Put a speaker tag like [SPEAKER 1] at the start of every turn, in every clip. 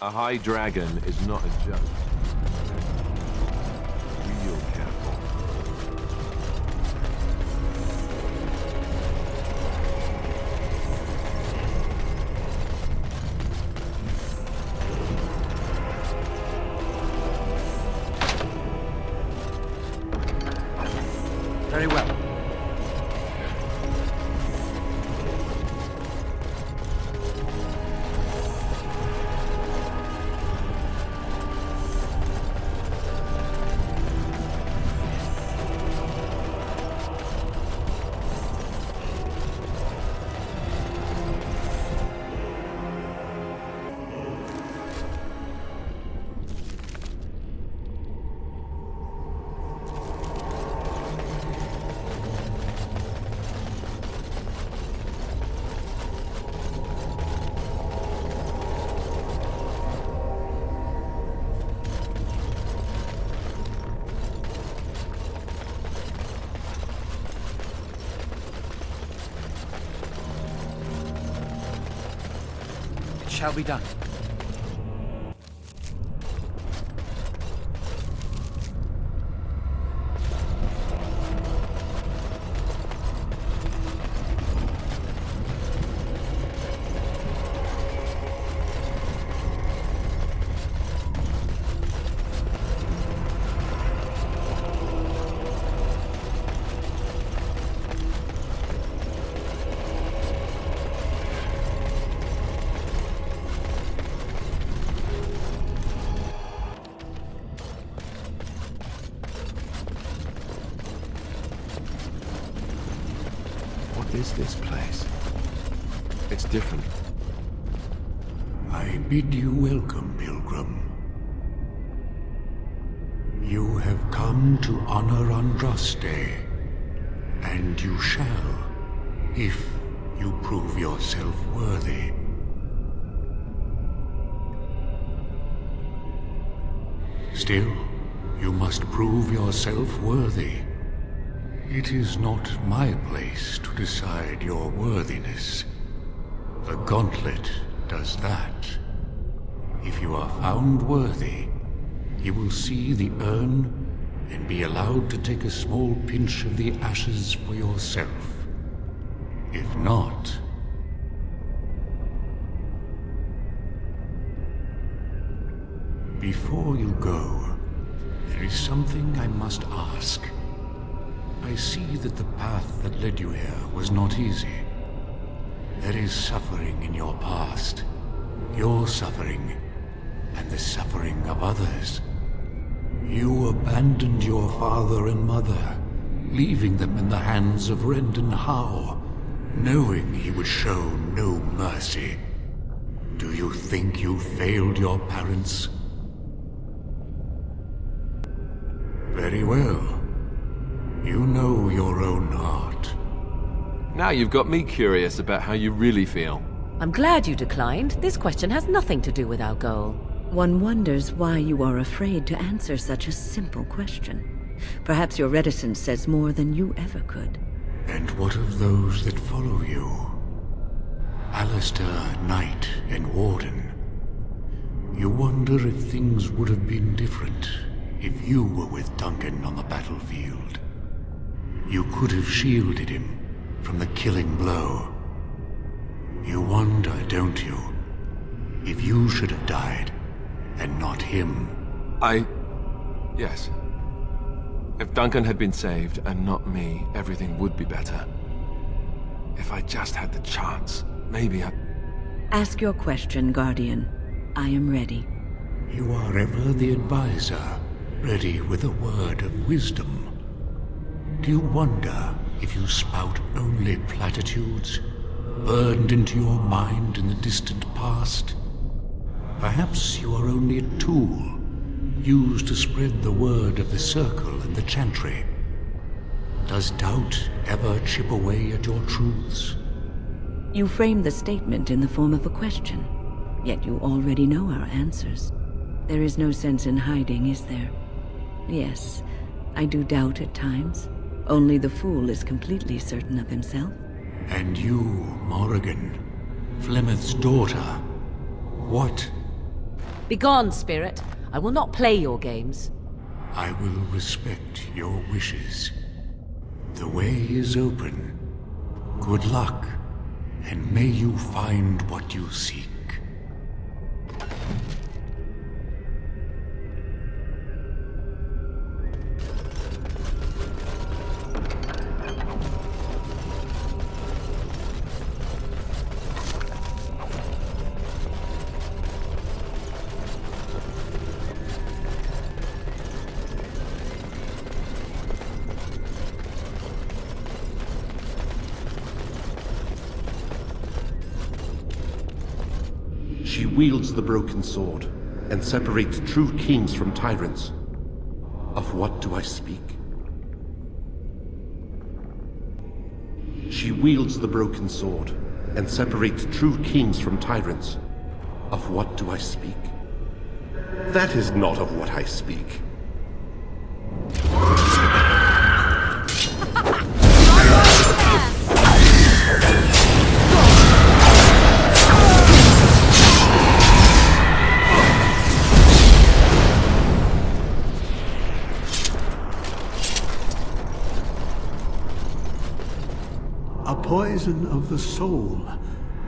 [SPEAKER 1] A high dragon is not a joke. Real careful.
[SPEAKER 2] Very well. Shall be done.
[SPEAKER 1] What is this place? It's different.
[SPEAKER 3] I bid you welcome, Pilgrim. You have come to honor Andraste, and you shall, if you prove yourself worthy. Still, you must prove yourself worthy. It is not my place to decide your worthiness. The gauntlet does that. If you are found worthy, you will see the urn and be allowed to take a small pinch of the ashes for yourself. If not... Before you go, there is something I must ask. I see that the path that led you here was not easy. There is suffering in your past. Your suffering, and the suffering of others. You abandoned your father and mother, leaving them in the hands of Rendon Howe, knowing he would show no mercy. Do you think you failed your parents? Very well. You know your own heart.
[SPEAKER 1] Now you've got me curious about how you really feel.
[SPEAKER 4] I'm glad you declined. This question has nothing to do with our goal.
[SPEAKER 5] One wonders why you are afraid to answer such a simple question. Perhaps your reticence says more than you ever could.
[SPEAKER 3] And what of those that follow you? Alistair, Knight, and Warden. You wonder if things would have been different if you were with Duncan on the battlefield. You could have shielded him from the killing blow. You wonder, don't you, if you should have died and not him?
[SPEAKER 1] Yes. If Duncan had been saved and not me, everything would be better. If I just had the chance, maybe I...
[SPEAKER 5] Ask your question, Guardian. I am ready.
[SPEAKER 3] You are ever the advisor, ready with a word of wisdom. Do you wonder if you spout only platitudes, burned into your mind in the distant past? Perhaps you are only a tool, used to spread the word of the Circle and the Chantry. Does doubt ever chip away at your truths?
[SPEAKER 5] You frame the statement in the form of a question, yet you already know our answers. There is no sense in hiding, is there? Yes, I do doubt at times. Only the fool is completely certain of himself.
[SPEAKER 3] And you, Morrigan, Flemeth's daughter, what?
[SPEAKER 4] Begone, spirit. I will not play your games.
[SPEAKER 3] I will respect your wishes. The way is open. Good luck, and may you find what you seek.
[SPEAKER 6] She wields the broken sword and separates true kings from tyrants. Of what do I speak? She wields the broken sword and separates true kings from tyrants. Of what do I speak? That is not of what I speak.
[SPEAKER 7] A poison of the soul,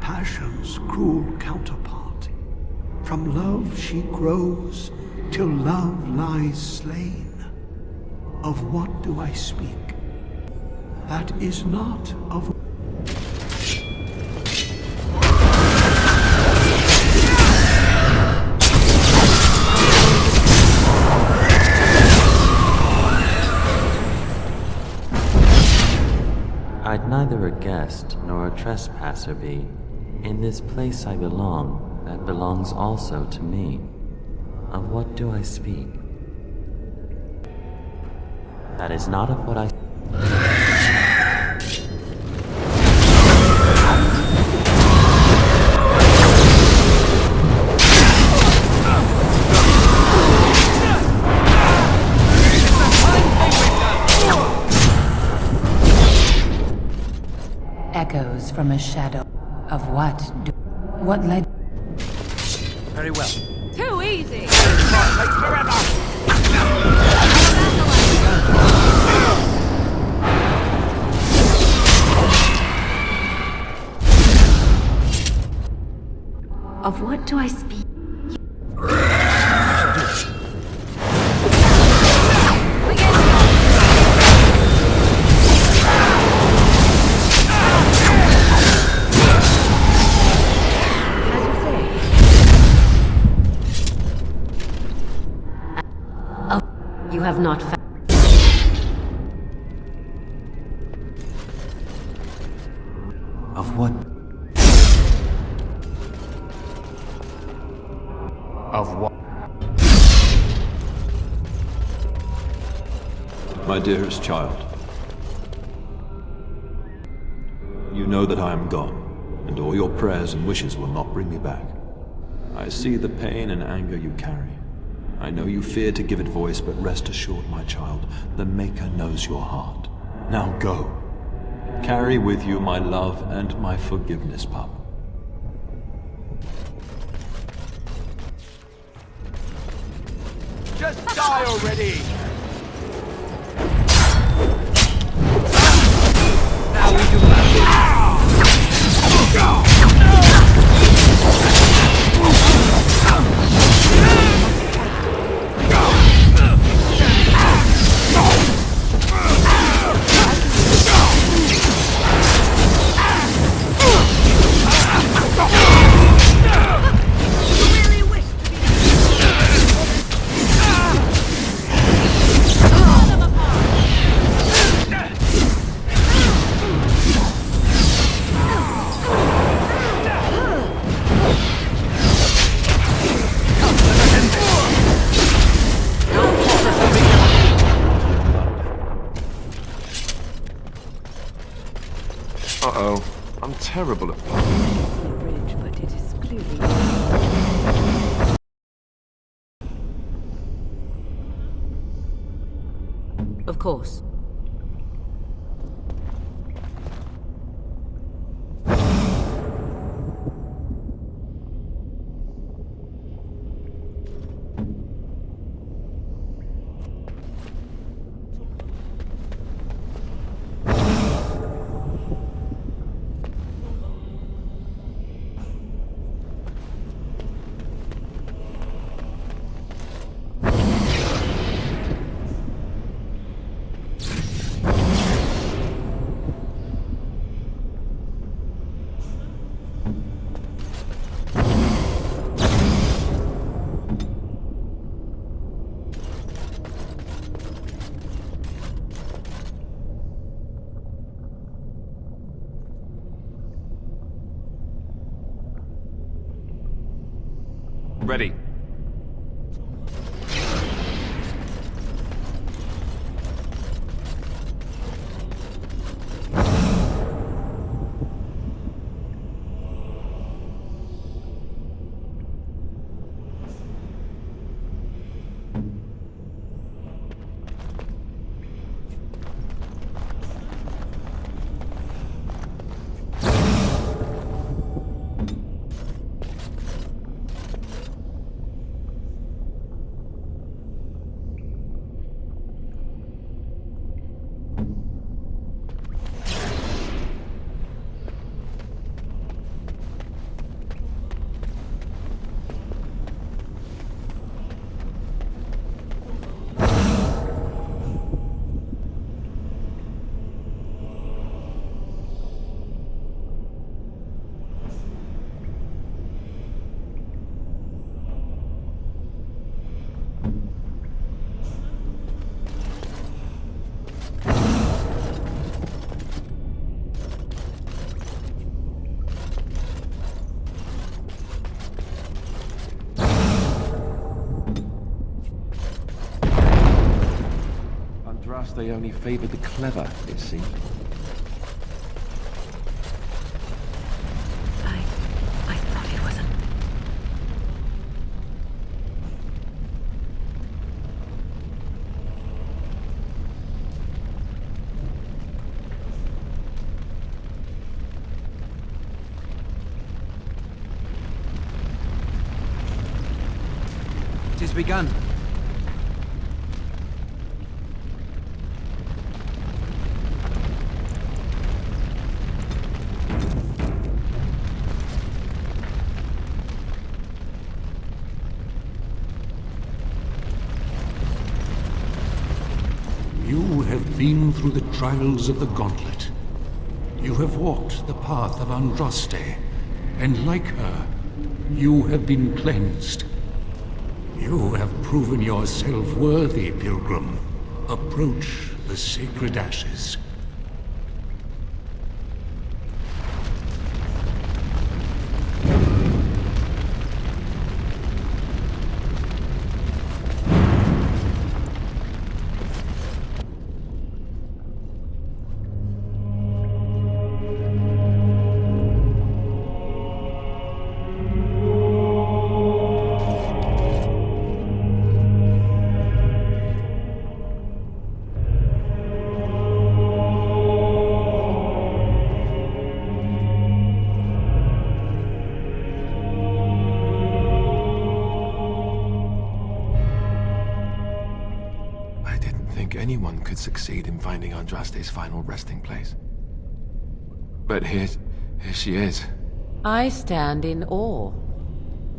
[SPEAKER 7] passion's cruel counterpart. From love she grows, till love lies slain. Of what do I speak? That is not of...
[SPEAKER 8] I'd neither a guest nor a trespasser be. In this place I belong, that belongs also to me. Of what do I speak? That is not of what I...
[SPEAKER 9] Echoes from a shadow of what led...
[SPEAKER 2] Very well.
[SPEAKER 4] Too easy!
[SPEAKER 5] Of what do I speak?
[SPEAKER 4] You have not found...
[SPEAKER 8] Of what?
[SPEAKER 1] Of what? My dearest child, you know that I am gone, and all your prayers and wishes will not bring me back. I see the pain and anger you carry. I know you fear to give it voice, but rest assured, my child, the Maker knows your heart. Now go. Carry with you my love and my forgiveness, pup.
[SPEAKER 2] Just die already! Now we do
[SPEAKER 1] Uh-oh. I'm terrible at
[SPEAKER 5] The bridge, but it is clearly...
[SPEAKER 4] Of course.
[SPEAKER 2] Ready.
[SPEAKER 10] They only favored the clever, it seemed.
[SPEAKER 5] I thought it was
[SPEAKER 2] It has begun.
[SPEAKER 3] You have been through the trials of the Gauntlet. You have walked the path of Andraste, and like her, you have been cleansed. You have proven yourself worthy, Pilgrim. Approach the sacred ashes.
[SPEAKER 10] Anyone could succeed in finding Andraste's final resting place. But here she is.
[SPEAKER 4] I stand in awe.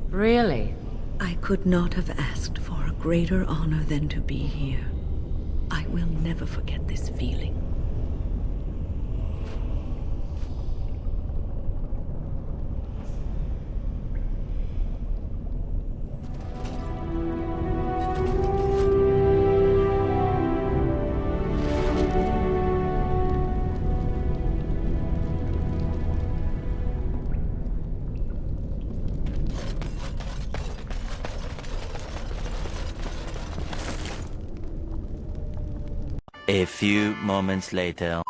[SPEAKER 4] Really?
[SPEAKER 5] I could not have asked for a greater honor than to be here. I will never forget this feeling.
[SPEAKER 11] A few moments later.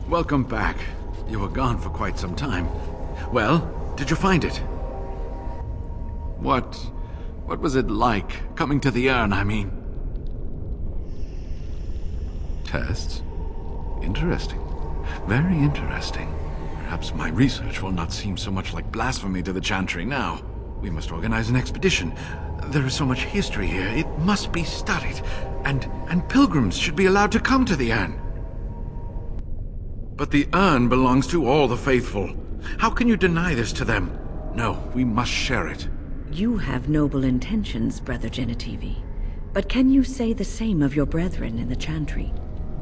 [SPEAKER 2] Welcome back. You were gone for quite some time. Well, did you find it? What What was it like, coming to the urn, I mean? Tests? Interesting. Very interesting. Perhaps my research will not seem so much like blasphemy to the Chantry now. We must organize an expedition. There is so much history here, it must be studied. And pilgrims should be allowed to come to the urn. But the urn belongs to all the faithful. How can you deny this to them? No, we must share it.
[SPEAKER 5] You have noble intentions, Brother Genitivi. But can you say the same of your brethren in the Chantry?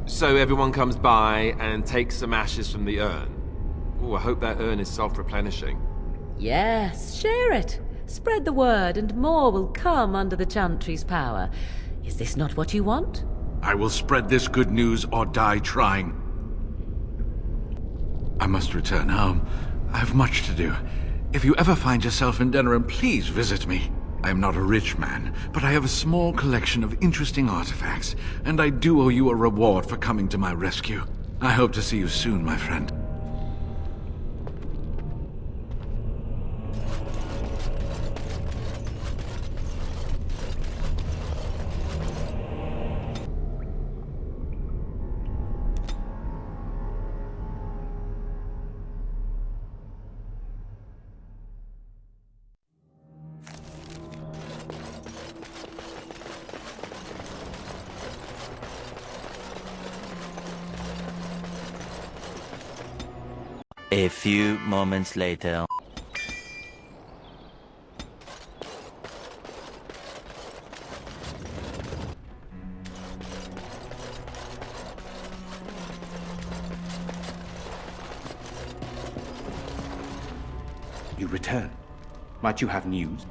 [SPEAKER 12] So everyone comes by and takes some ashes from the urn. Oh, I hope that urn is self-replenishing.
[SPEAKER 4] Yes, share it. Spread the word and more will come under the Chantry's power. Is this not what you want?
[SPEAKER 2] I will spread this good news or die trying. I must return home. I have much to do. If you ever find yourself in Denerim, please visit me. I am not a rich man, but I have a small collection of interesting artifacts, and I do owe you a reward for coming to my rescue. I hope to see you soon, my friend.
[SPEAKER 11] A few moments later.
[SPEAKER 13] You return. Might you have news?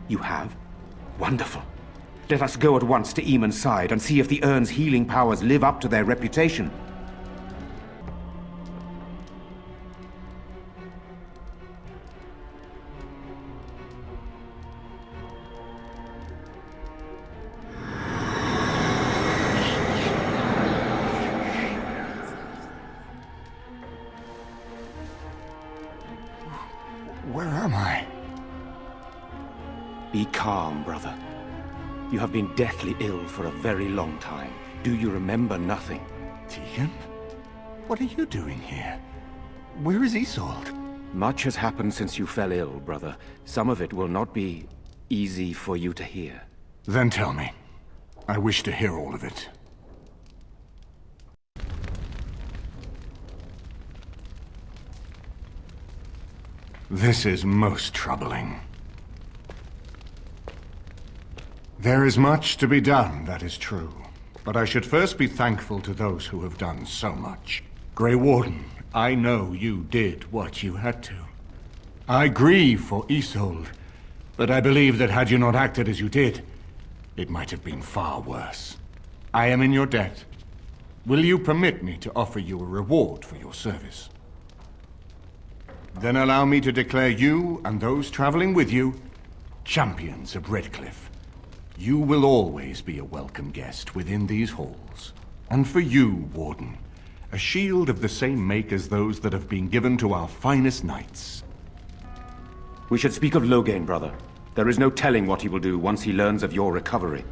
[SPEAKER 13] You have? Wonderful. Let us go at once to Eamon's side and see if the urn's healing powers live up to their reputation.
[SPEAKER 7] Where am I?
[SPEAKER 13] Be calm, brother. You have been deathly ill for a very long time. Do you remember nothing?
[SPEAKER 7] Tegan? What are you doing here? Where is Isolde?
[SPEAKER 13] Much has happened since you fell ill, brother. Some of it will not be easy for you to hear.
[SPEAKER 7] Then tell me. I wish to hear all of it. This is most troubling. There is much to be done, that is true. But I should first be thankful to those who have done so much. Grey Warden, I know you did what you had to. I grieve for Isolde, but I believe that had you not acted as you did, it might have been far worse. I am in your debt. Will you permit me to offer you a reward for your service? Then allow me to declare you and those traveling with you champions of Redcliffe. You will always be a welcome guest within these halls. And for you, Warden, a shield of the same make as those that have been given to our finest knights.
[SPEAKER 13] We should speak of Loghain, brother. There is no telling what he will do once he learns of your recovery.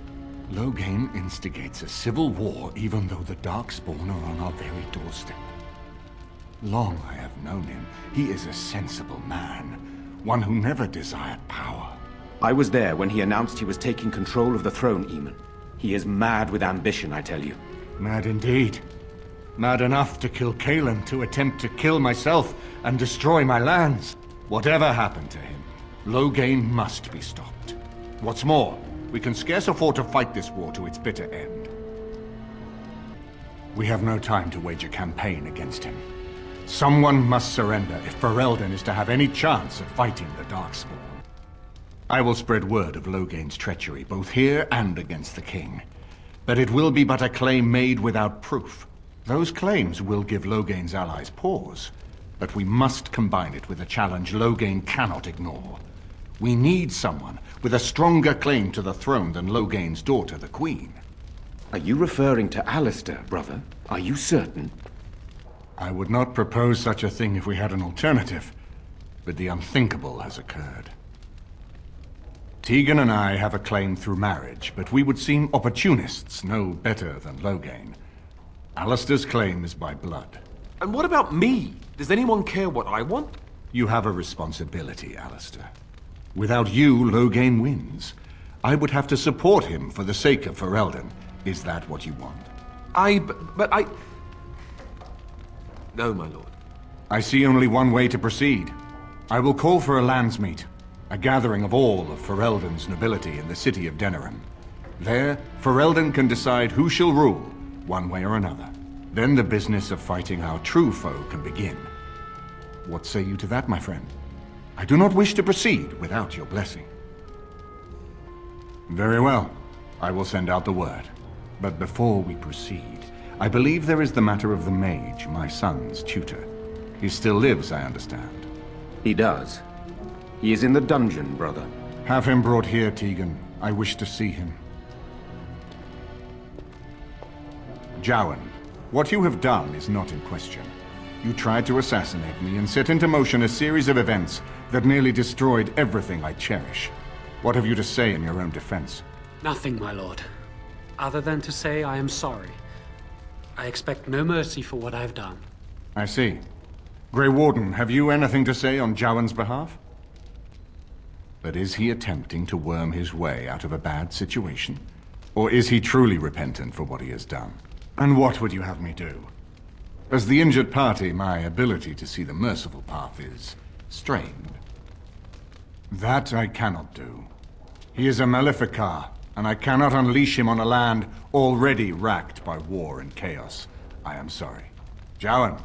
[SPEAKER 7] Loghain instigates a civil war even though the Darkspawn are on our very doorstep. Long I have known him. He is a sensible man, one who never desired power.
[SPEAKER 13] I was there when he announced he was taking control of the throne, Eamon. He is mad with ambition, I tell you.
[SPEAKER 7] Mad indeed. Mad enough to kill Cailan, to attempt to kill myself and destroy my lands. Whatever happened to him, Loghain must be stopped. What's more, we can scarce afford to fight this war to its bitter end. We have no time to wage a campaign against him. Someone must surrender if Ferelden is to have any chance of fighting the Darkspawn. I will spread word of Loghain's treachery, both here and against the king. But it will be but a claim made without proof. Those claims will give Loghain's allies pause, but we must combine it with a challenge Loghain cannot ignore. We need someone with a stronger claim to the throne than Loghain's daughter, the Queen.
[SPEAKER 13] Are you referring to Alistair, brother? Are you certain?
[SPEAKER 7] I would not propose such a thing if we had an alternative, but the unthinkable has occurred.
[SPEAKER 14] Tegan and I have a claim through marriage, but we would seem opportunists no better than Loghain. Alistair's claim is by blood.
[SPEAKER 12] And what about me? Does anyone care what I want?
[SPEAKER 14] You have a responsibility, Alistair. Without you, Loghain wins. I would have to support him for the sake of Ferelden. Is that what you want?
[SPEAKER 12] No, my lord.
[SPEAKER 14] I see only one way to proceed. I will call for a landsmeet, a gathering of all of Ferelden's nobility in the city of Denerim. There, Ferelden can decide who shall rule, one way or another. Then the business of fighting our true foe can begin. What say you to that, my friend? I do not wish to proceed without your blessing. Very well. I will send out the word. But before we proceed, I believe there is the matter of the mage, my son's tutor. He still lives, I understand.
[SPEAKER 13] He does. He is in the dungeon, brother.
[SPEAKER 14] Have him brought here, Tegan. I wish to see him. Jowan, what you have done is not in question. You tried to assassinate me and set into motion a series of events that nearly destroyed everything I cherish. What have you to say in your own defense?
[SPEAKER 15] Nothing, my lord. Other than to say I am sorry. I expect no mercy for what I've done.
[SPEAKER 14] I see. Grey Warden, have you anything to say on Jowan's behalf? But is he attempting to worm his way out of a bad situation? Or is he truly repentant for what he has done? And what would you have me do? As the injured party, my ability to see the merciful path is strained. That I cannot do. He is a Maleficar, and I cannot unleash him on a land already racked by war and chaos. I am sorry. Jowan,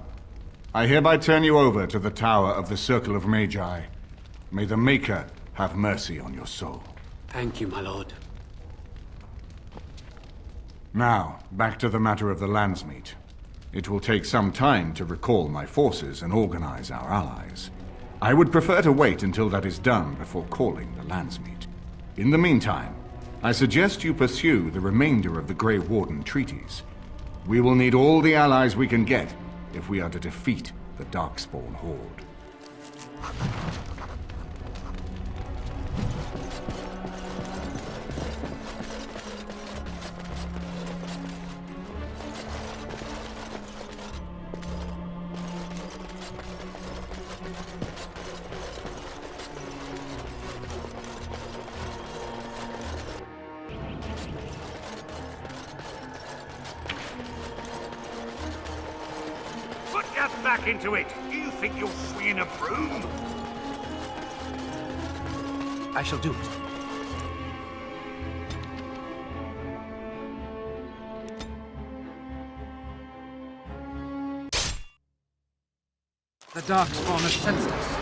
[SPEAKER 14] I hereby turn you over to the Tower of the Circle of Magi. May the Maker have mercy on your soul.
[SPEAKER 15] Thank you, my lord.
[SPEAKER 14] Now, back to the matter of the landsmeet. It will take some time to recall my forces and organize our allies. I would prefer to wait until that is done before calling the landsmeet. In the meantime, I suggest you pursue the remainder of the Grey Warden treaties. We will need all the allies we can get if we are to defeat the Darkspawn Horde.
[SPEAKER 16] Back into it. Do you think you'll swing a broom?
[SPEAKER 15] I shall do it. The Darkspawn has sensed us.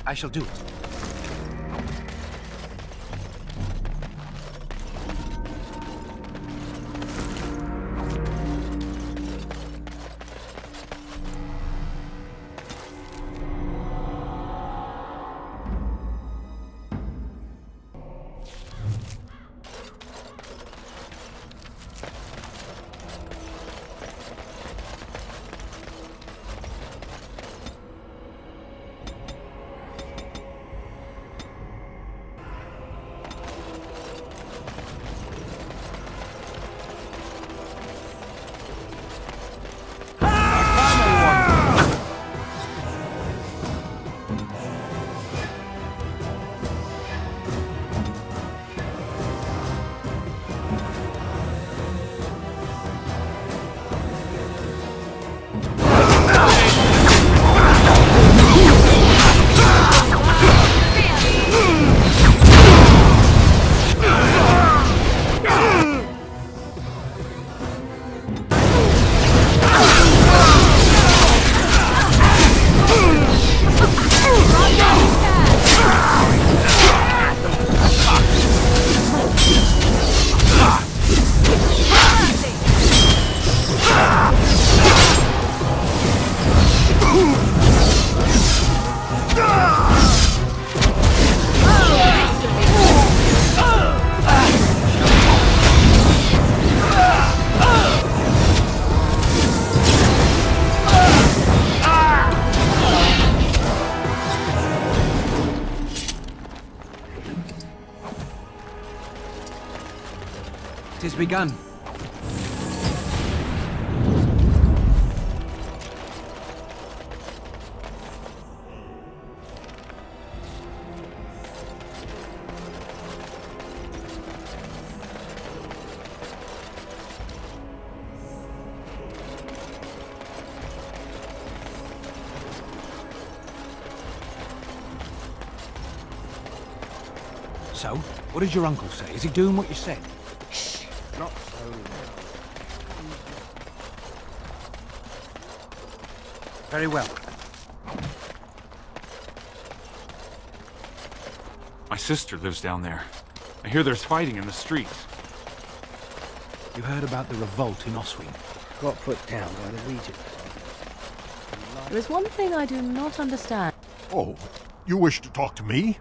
[SPEAKER 15] I shall do it.
[SPEAKER 17] 'Tis begun. So, what did your uncle say? Is he doing what you said?
[SPEAKER 13] Shh, not so loud.
[SPEAKER 17] Very well.
[SPEAKER 18] My sister lives down there. I hear there's fighting in the streets.
[SPEAKER 17] You heard about the revolt in Oswin?
[SPEAKER 13] Got put down by the Regent.
[SPEAKER 4] There is one thing I do not understand.
[SPEAKER 19] Oh, you wish to talk to me?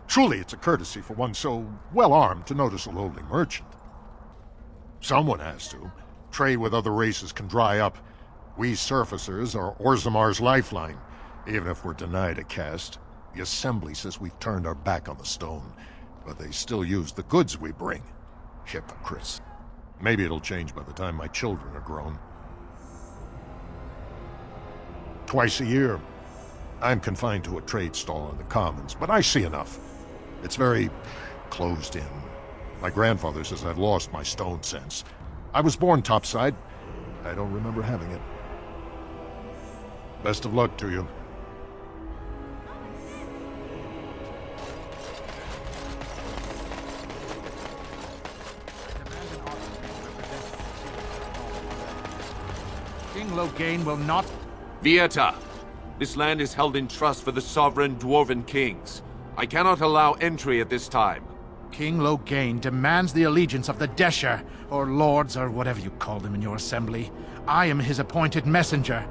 [SPEAKER 19] Truly, it's a courtesy for one so well-armed to notice a lowly merchant. Someone has to. Trade with other races can dry up. We surfacers are Orzamar's lifeline, even if we're denied a caste. The Assembly says we've turned our back on the stone, but they still use the goods we bring. Hypocrites. Maybe it'll change by the time my children are grown. Twice a year, I'm confined to a trade stall in the Commons, but I see enough. It's very closed in. My grandfather says I've lost my stone sense. I was born topside. I don't remember having it. Best of luck to you.
[SPEAKER 17] King Loghain will not...
[SPEAKER 12] Vieta! This land is held in trust for the sovereign dwarven kings. I cannot allow entry at this time.
[SPEAKER 17] King Loghain demands the allegiance of the Desher, or lords, or whatever you call them in your assembly. I am his appointed messenger.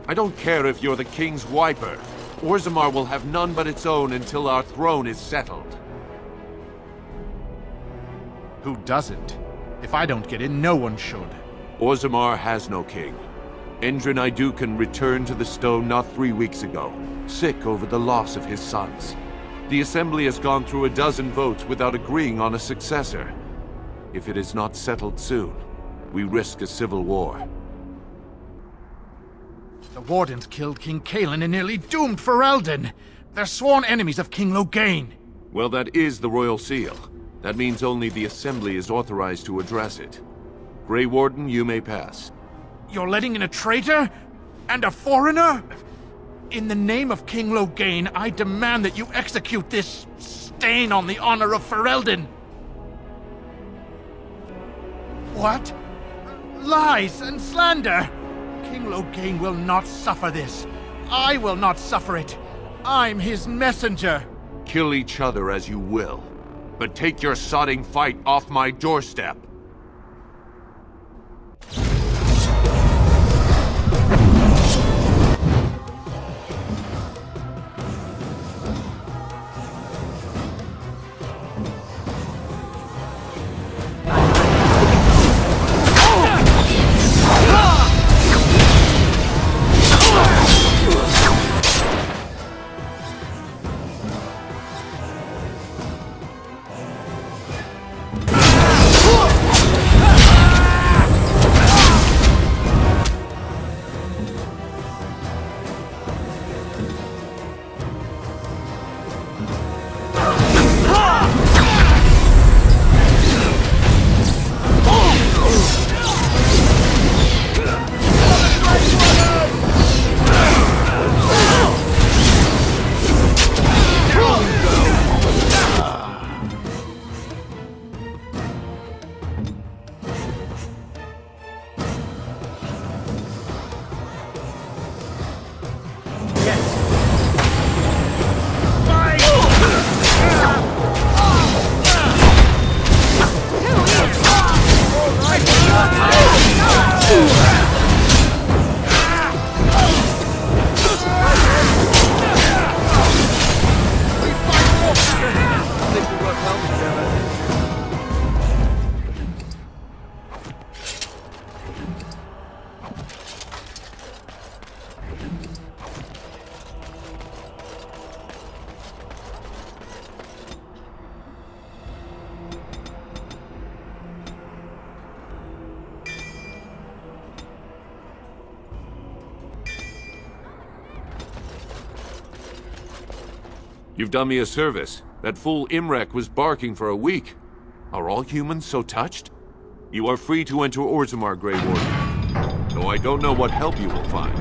[SPEAKER 12] I don't care if you're the king's wiper. Orzammar will have none but its own until our throne is settled.
[SPEAKER 17] Who doesn't? If I don't get in, no one should.
[SPEAKER 12] Orzammar has no king. Endrin Idukan returned to the stone not 3 weeks ago, sick over the loss of his sons. The Assembly has gone through a dozen votes without agreeing on a successor. If it is not settled soon, we risk a civil war.
[SPEAKER 17] The Wardens killed King Cailan and nearly doomed Ferelden. They're sworn enemies of King Loghain.
[SPEAKER 12] Well, that is the Royal Seal. That means only the Assembly is authorized to address it. Grey Warden, you may pass.
[SPEAKER 17] You're letting in a traitor? And a foreigner? In the name of King Loghain, I demand that you execute this stain on the honor of Ferelden. What? Lies and slander! King Loghain will not suffer this. I will not suffer it. I'm his messenger.
[SPEAKER 12] Kill each other as you will, but take your sodding fight off my doorstep. You've done me a service. That fool Imrek was barking for a week. Are all humans so touched? You are free to enter Orzammar, Grey Warden. Though I don't know what help you will find.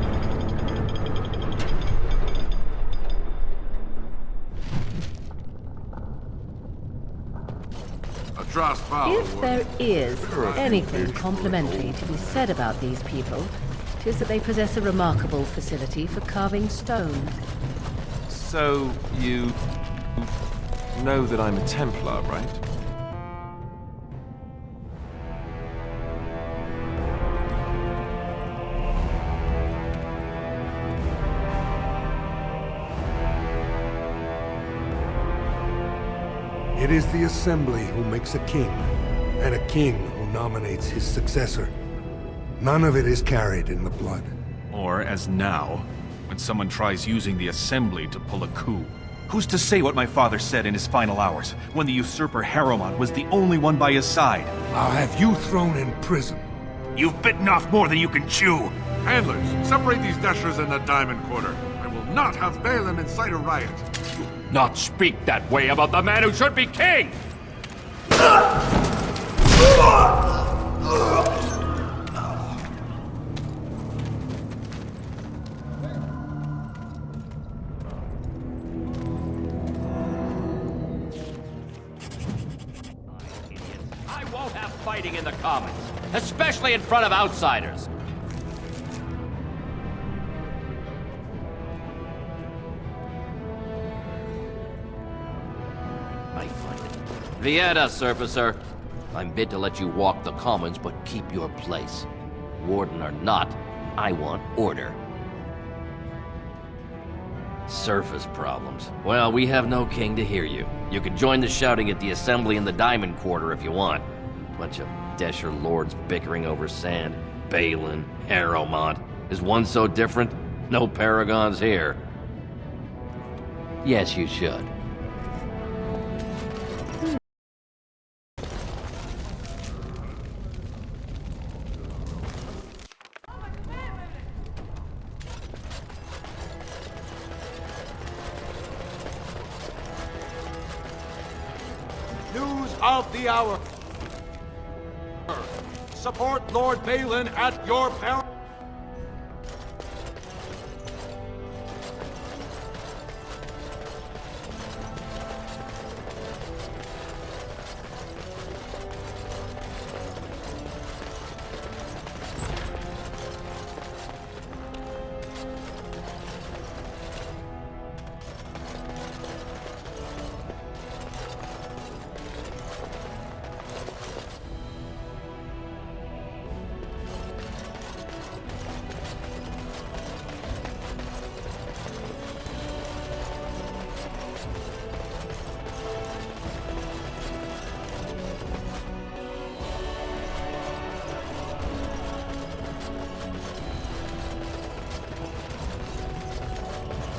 [SPEAKER 4] If there is anything complimentary to be said about these people, it is that they possess a remarkable facility for carving stone.
[SPEAKER 1] So, you know that I'm a Templar, right?
[SPEAKER 20] It is the Assembly who makes a king, and a king who nominates his successor. None of it is carried in the blood.
[SPEAKER 18] Or, as now, when someone tries using the Assembly to pull a coup. Who's to say what my father said in his final hours, when the usurper Harrowmont was the only one by his side?
[SPEAKER 20] I'll have you thrown in prison.
[SPEAKER 16] You've bitten off more than you can chew.
[SPEAKER 21] Handlers, separate these dashers in the diamond quarter. I will not have Balin incite a riot.
[SPEAKER 22] Not speak that way about the man who should be king! I won't have fighting in the Commons, especially in front of outsiders. Vieta, Surfacer. I'm bid to let you walk the Commons, but keep your place. Warden or not, I want order. Surface problems. Well, we have no king to hear you. You can join the shouting at the Assembly in the Diamond Quarter if you want. Bunch of Desher lords bickering over sand. Balin, Harrowmont. Is one so different? No paragons here. Yes, you should.
[SPEAKER 23] News of the hour. Support Lord Balin at your peril.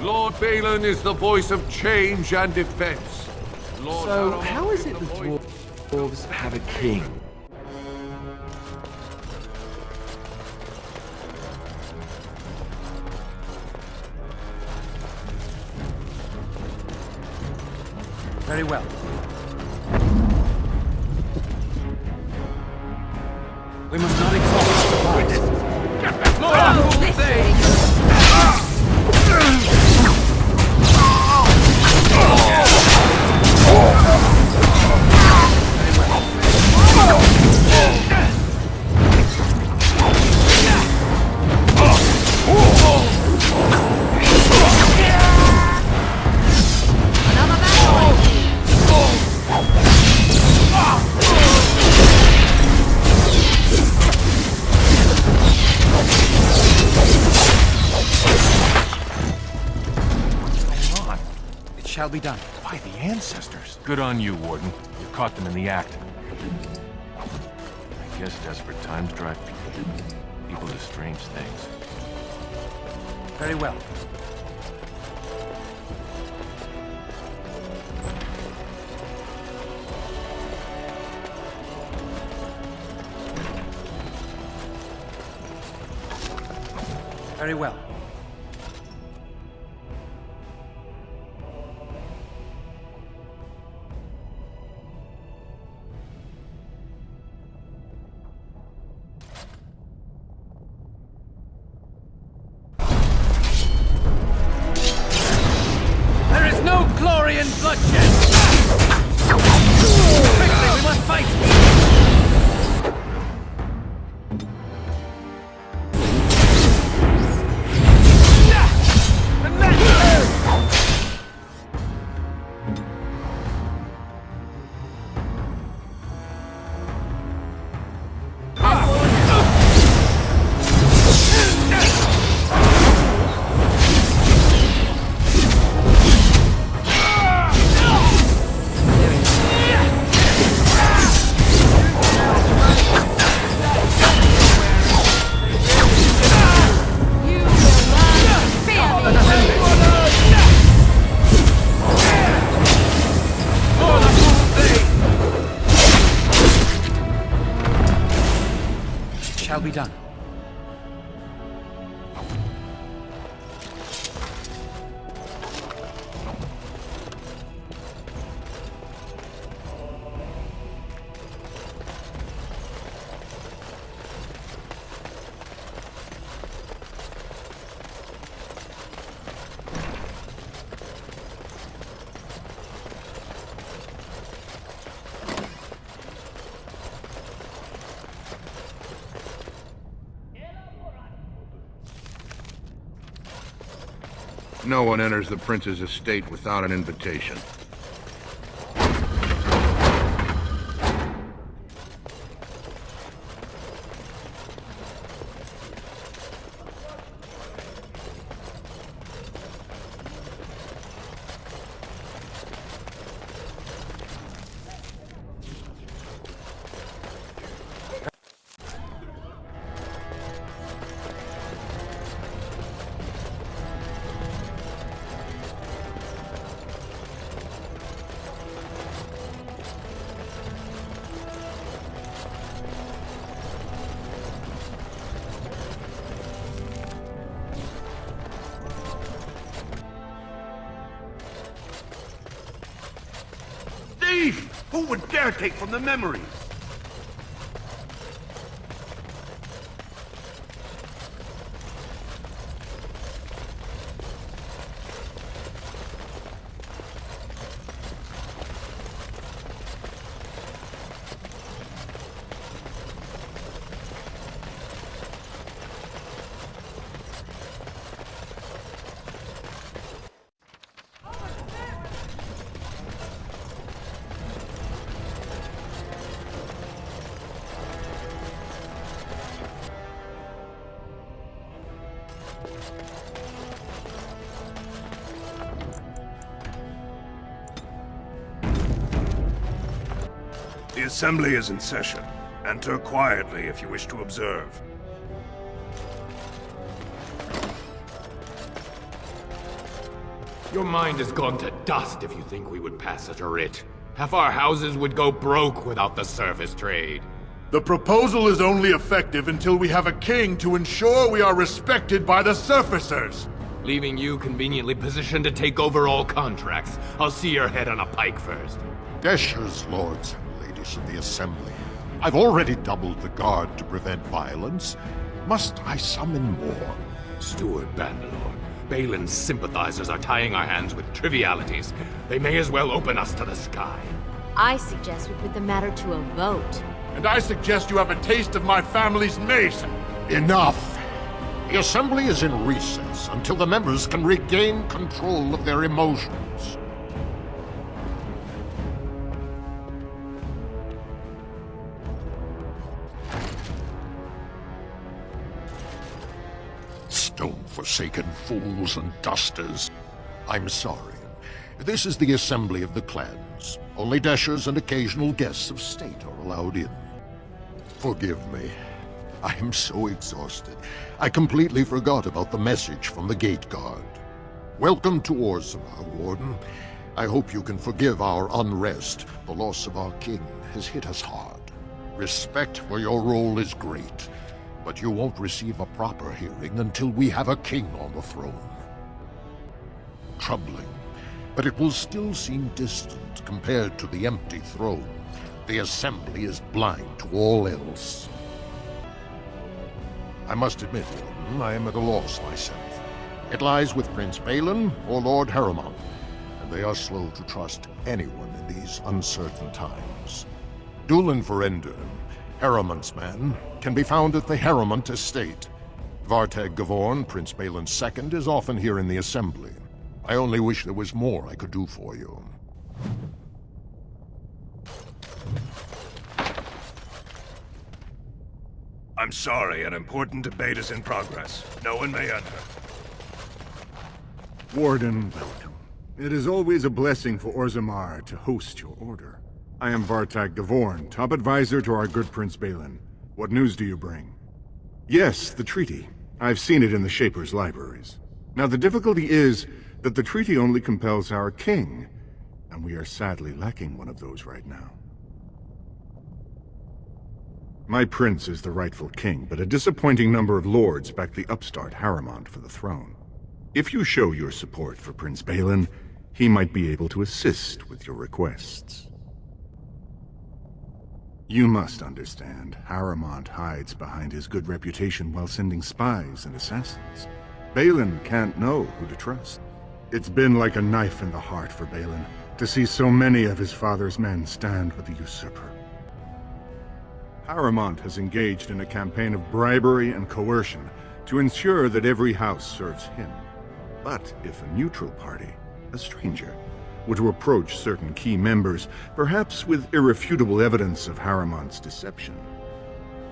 [SPEAKER 12] Lord Balin is the voice of change and defense. Lord
[SPEAKER 10] So,
[SPEAKER 12] Harrowmont
[SPEAKER 10] how is it the dwarves have a king?
[SPEAKER 15] Very well. We must not exhaust the supplies.
[SPEAKER 23] Get back! More this thing!
[SPEAKER 18] Shall be done. By the ancestors. Good on you, Warden. You caught them in the act. I guess desperate times drive people to strange things.
[SPEAKER 15] Very well. Very well. shall be done.
[SPEAKER 6] No one enters the prince's estate without an invitation.
[SPEAKER 12] Who would dare take from the memories?
[SPEAKER 16] The assembly is in session. Enter quietly if you wish to observe.
[SPEAKER 8] Your mind has gone to dust if you think we would pass such a writ. Half our houses would go broke without the service trade.
[SPEAKER 21] The proposal is only effective until we have a king to ensure we are respected by the surfacers.
[SPEAKER 8] Leaving you conveniently positioned to take over all contracts. I'll see your head on a pike first.
[SPEAKER 19] Deshers, lords and ladies of the Assembly. I've already doubled the guard to prevent violence. Must I summon more?
[SPEAKER 8] Steward Bandalore, Balin's sympathizers are tying our hands with trivialities. They may as well open us to the sky.
[SPEAKER 9] I suggest we put the matter to a vote.
[SPEAKER 21] And I suggest you have a taste of my family's mace.
[SPEAKER 19] Enough! The Assembly is in recess until the members can regain control of their emotions. Stone-forsaken fools and dusters. I'm sorry. This is the assembly of the clans. Only Deshers and occasional guests of state are allowed in. Forgive me. I am so exhausted. I completely forgot about the message from the gate guard. Welcome to Orzammar, Warden. I hope you can forgive our unrest. The loss of our king has hit us hard. Respect for your role is great. But you won't receive a proper hearing until we have a king on the throne. Troubling, but it will still seem distant compared to the empty throne. The Assembly is blind to all else. I must admit, Warden, I am at a loss myself. It lies with Prince Balin or Lord Harriman, and they are slow to trust anyone in these uncertain times. Dulin Ferender, Harriman's man, can be found at the Harriman estate. Vartag Gavorn, Prince Balin's second, is often here in the Assembly. I only wish there was more I could do for you.
[SPEAKER 16] I'm sorry, an important debate is in progress. No one may enter.
[SPEAKER 14] Warden, welcome. It is always a blessing for Orzammar to host your order. I am Vartag Gavorn, top advisor to our good Prince Balin. What news do you bring? Yes, the treaty. I've seen it in the Shaper's libraries. Now the difficulty is that the treaty only compels our king, and we are sadly lacking one of those right now. My prince is the rightful king, but a disappointing number of lords back the upstart Harriman for the throne. If you show your support for Prince Balin, he might be able to assist with your requests. You must understand, Harriman hides behind his good reputation while sending spies and assassins. Balin can't know who to trust. It's been like a knife in the heart for Balin to see so many of his father's men stand with the usurper. Harriman has engaged in a campaign of bribery and coercion to ensure that every house serves him. But if a neutral party, a stranger, were to approach certain key members, perhaps with irrefutable evidence of Harriman's deception.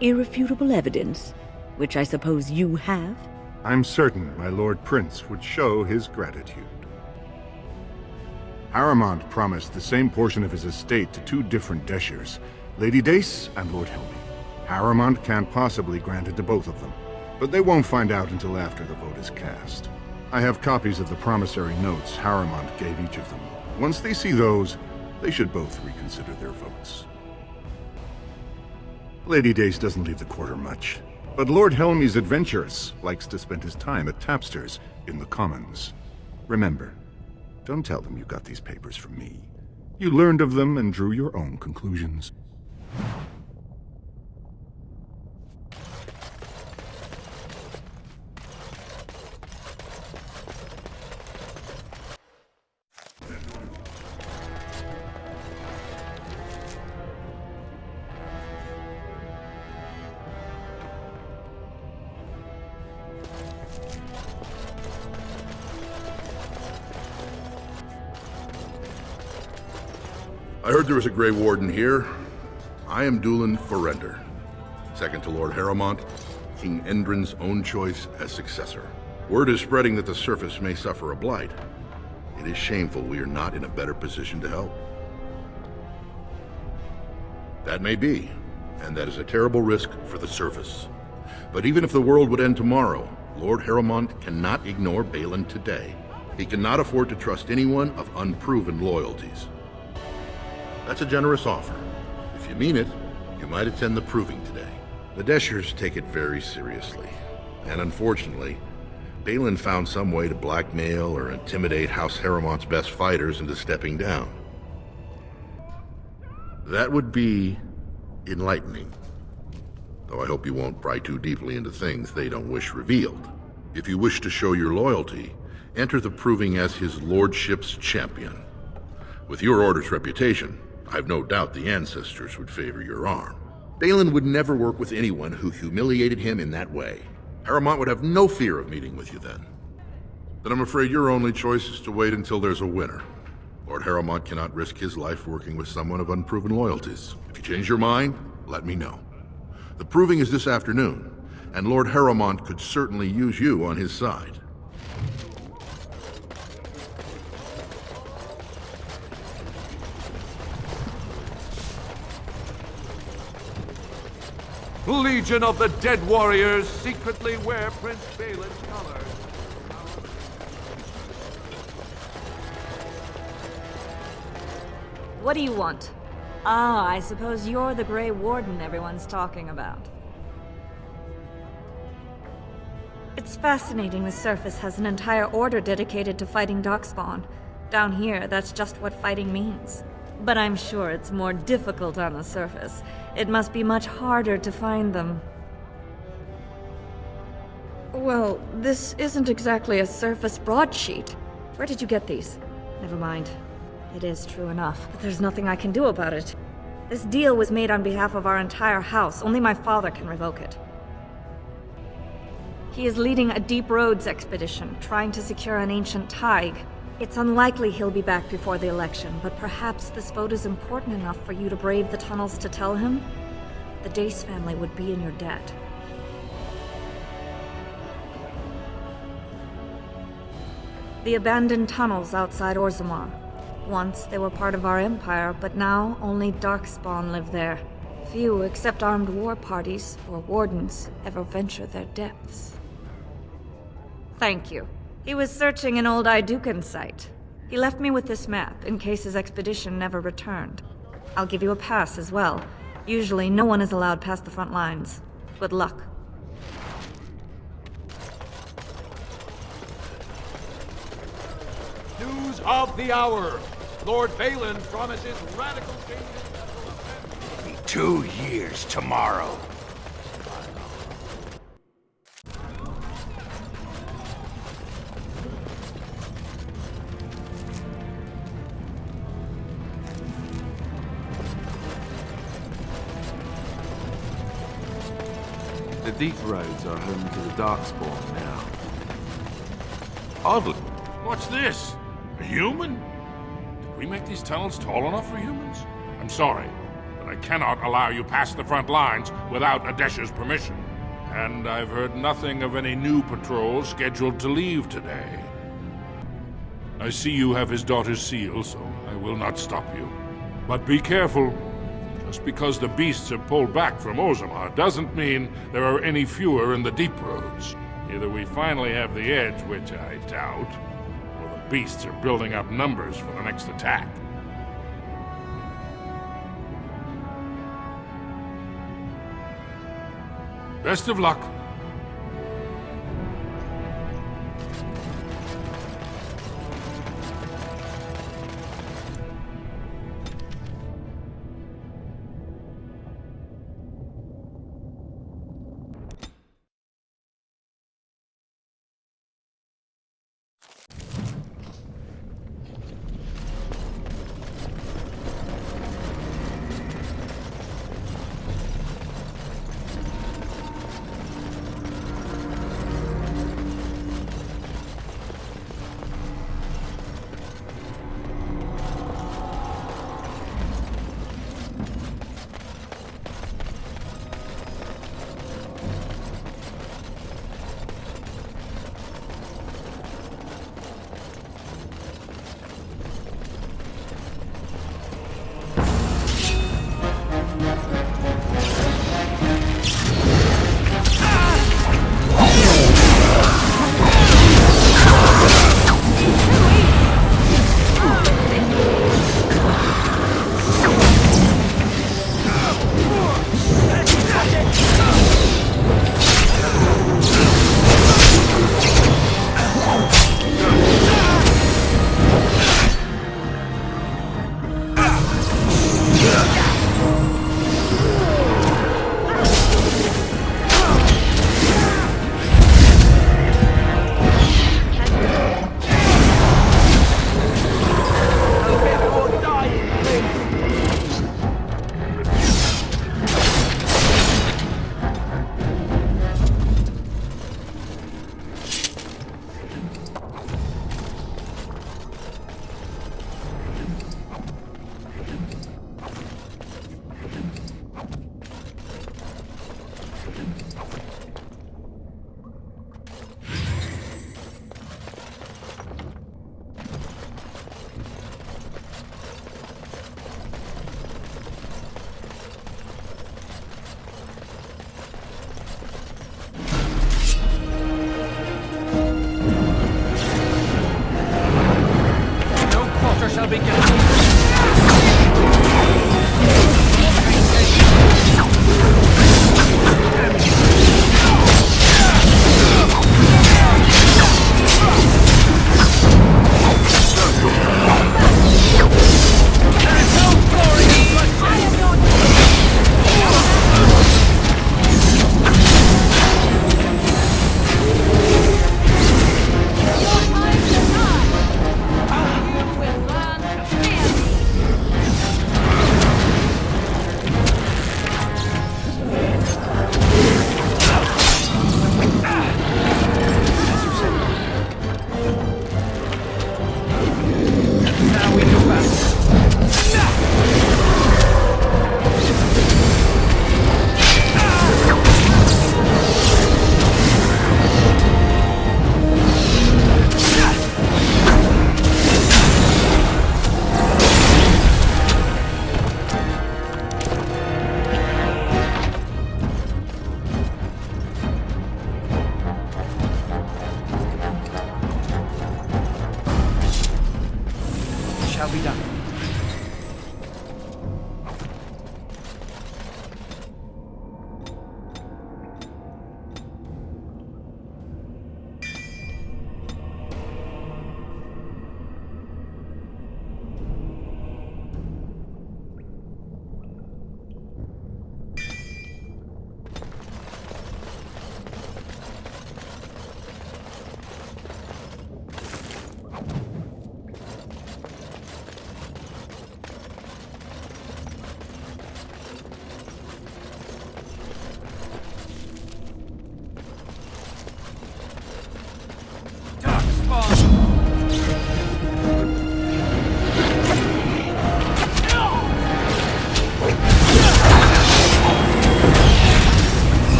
[SPEAKER 2] Irrefutable evidence? Which I suppose you have?
[SPEAKER 14] I'm certain my Lord Prince would show his gratitude. Harriman promised the same portion of his estate to two different Deshers, Lady Dace and Lord Helmy. Harriman can't possibly grant it to both of them, but they won't find out until after the vote is cast. I have copies of the promissory notes Harriman gave each of them. Once they see those, they should both reconsider their votes. Lady Dace doesn't leave the quarter much, but Lord Helmy's adventurous likes to spend his time at tapsters in the Commons. Remember, don't tell them you got these papers from me. You learned of them and drew your own conclusions.
[SPEAKER 6] I heard there was a Grey Warden here. I am Dulin Forrender, second to Lord Harriman, King Endrin's own choice as successor. Word is spreading that the surface may suffer a blight. It is shameful we are not in a better position to help. That may be, and that is a terrible risk for the surface. But even if the world would end tomorrow, Lord Harriman cannot ignore Balin today. He cannot afford to trust anyone of unproven loyalties. That's a generous offer. If you mean it, you might attend the proving today. The Deshers take it very seriously. And unfortunately, Balin found some way to blackmail or intimidate House Harriman's best fighters into stepping down. That would be enlightening. Though I hope you won't pry too deeply into things they don't wish revealed. If you wish to show your loyalty, enter the proving as his lordship's champion. With your order's reputation, I've no doubt the ancestors would favor your arm. Balin would never work with anyone who humiliated him in that way. Harriman would have no fear of meeting with you then. But I'm afraid your only choice is to wait until there's a winner. Lord Harriman cannot risk his life working with someone of unproven loyalties. If you change your mind, let me know. The proving is this afternoon, and Lord Harriman could certainly use you on his side.
[SPEAKER 12] Legion of the Dead Warriors secretly wear Prince Balin's colors.
[SPEAKER 9] What do you want? Ah, I suppose you're the Grey Warden everyone's talking about.
[SPEAKER 3] It's fascinating the surface has an entire order dedicated to fighting Darkspawn. Down here, that's just what fighting means. But I'm sure it's more difficult on the surface. It must be much harder to find them. Well, this isn't exactly a surface broadsheet. Where did you get these? Never mind. It is true enough, but there's nothing I can do about it. This deal was made on behalf of our entire house. Only my father can revoke it. He is leading a Deep Roads expedition, trying to secure an ancient Tig. It's unlikely he'll be back before the election, but perhaps this vote is important enough for you to brave the tunnels to tell him? The Dace family would be in your debt. The abandoned tunnels outside Orzammar. Once they were part of our empire, but now only Darkspawn live there. Few, except armed war parties or wardens, ever venture their depths. Thank you. He was searching an old Idukan site. He left me with this map, in case his expedition never returned. I'll give you a pass as well. Usually, no one is allowed past the front lines. Good luck.
[SPEAKER 23] News of the hour. Lord Balin promises radical changes.
[SPEAKER 17] 2 years tomorrow.
[SPEAKER 12] The deep roads are home to the Darkspawn now. Oddly.
[SPEAKER 5] What's this? A human? Did we make these tunnels tall enough for humans? I'm sorry, but I cannot allow you past the front lines without Adesha's permission. And I've heard nothing of any new patrols scheduled to leave today. I see you have his daughter's seal, so I will not stop you. But be careful. Just because the beasts have pulled back from Orzammar doesn't mean there are any fewer in the deep roads. Either we finally have the edge, which I doubt, or the beasts are building up numbers for the next attack. Best of luck.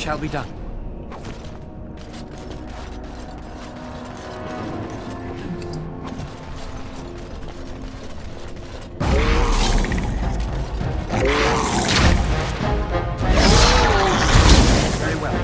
[SPEAKER 15] shall be done. Very well.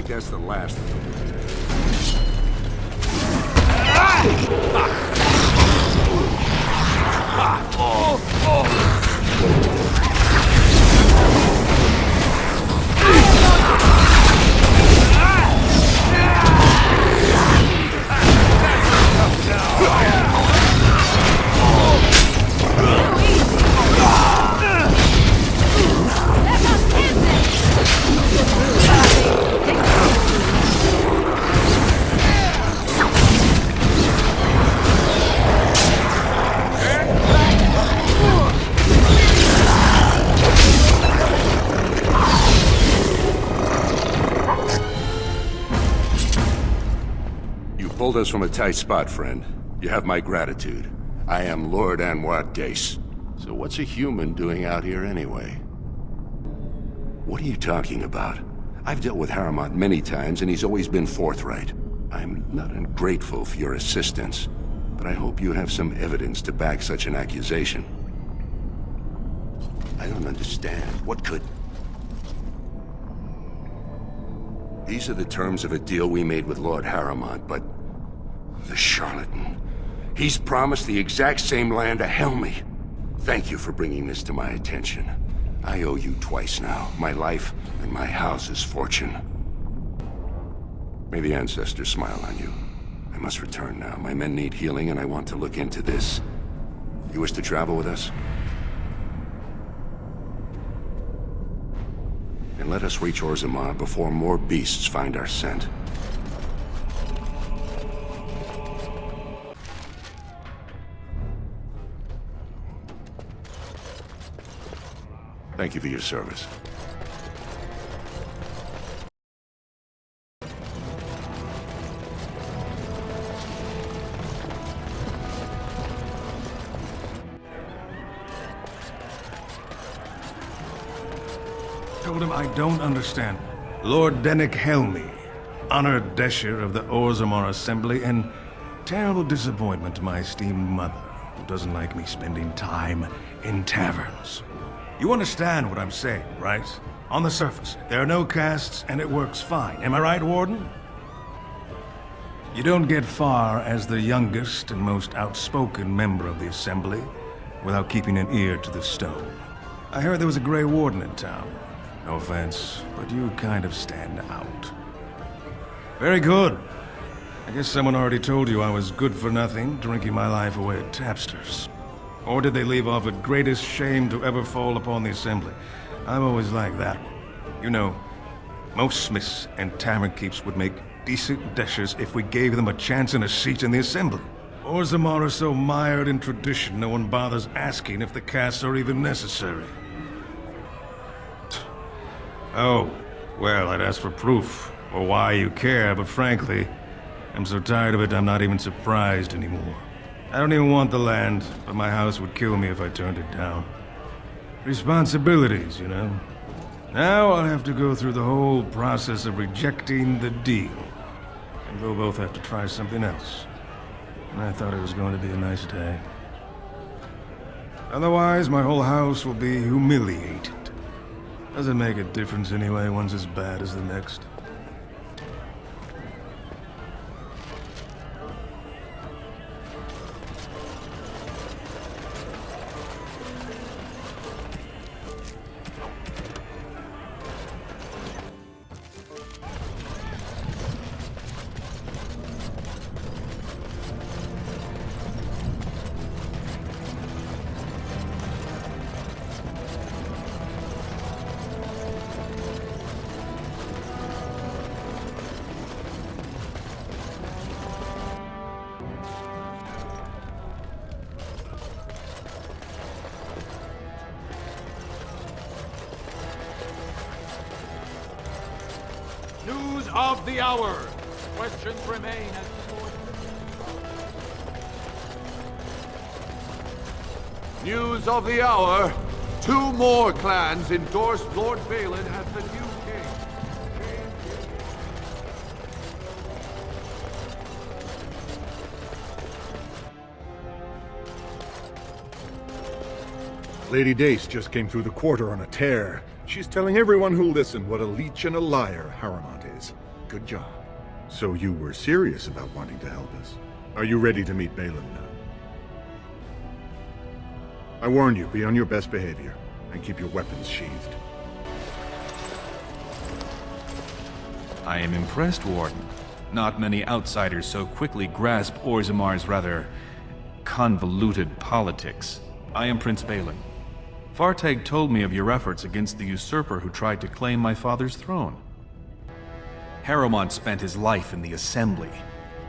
[SPEAKER 23] That's the last of them. Pulled us from a tight spot, friend. You have my gratitude. I am Lord Anwar Dace. So what's a human doing out here anyway? What are you talking about? I've dealt with Harrowmont many times, and he's always been forthright. I'm not ungrateful for your assistance, but I hope you have some evidence to back such an accusation. I don't understand. What could... These are the terms of a deal we made with Lord Harrowmont, but... the charlatan. He's promised the exact same land to Helmy. Thank you for bringing this to my attention. I owe you twice now. My life and my house's fortune. May the ancestors smile on you. I must return now. My men need healing and I want to look into this. You wish to travel with us? And let us reach Orzammar before more beasts find our scent. Thank you for your service.
[SPEAKER 14] Told him I don't understand. Lord Dennick Helmy, honored Desher of the Orzammar Assembly, and terrible disappointment to my esteemed mother, who doesn't like me spending time in taverns. You understand what I'm saying, right? On the surface, there are no castes and it works fine. Am I right, Warden? You don't get far as the youngest and most outspoken member of the Assembly without keeping an ear to the stone. I heard there was a Grey Warden in town. No offense, but you kind of stand out. Very good. I guess someone already told you I was good for nothing, drinking my life away at tapsters. Or did they leave off at greatest shame to ever fall upon the Assembly? I've always liked that one. You know, most smiths and tavern keeps would make decent deshers if we gave them a chance and a seat in the Assembly. Orzammar is so mired in tradition, no one bothers asking if the castes are even necessary.
[SPEAKER 7] Oh, well, I'd ask for proof, or why you care, but frankly, I'm so tired of it I'm not even surprised anymore. I don't even want the land, but my house would kill me if I turned it down. Responsibilities, you know? Now I'll have to go through the whole process of rejecting the deal. And we'll both have to try something else. And I thought it was going to be a nice day. Otherwise, my whole house will be humiliated. Doesn't make a difference anyway, one's as bad as the next.
[SPEAKER 11] News of the hour. Questions remain as before.
[SPEAKER 12] News of the hour. 2 more clans endorsed Lord Balin as the new king.
[SPEAKER 13] Lady Dace just came through the quarter on a tear. She's telling everyone who'll listen what a leech and a liar Harrowmont is. Good job. So you were serious about wanting to help us. Are you ready to meet Balin now? I warn you, be on your best behavior, and keep your weapons sheathed.
[SPEAKER 18] I am impressed, Warden. Not many outsiders so quickly grasp Orzamar's rather convoluted politics. I am Prince Balin. Fartag told me of your efforts against the usurper who tried to claim my father's throne. Harrowmont spent his life in the Assembly.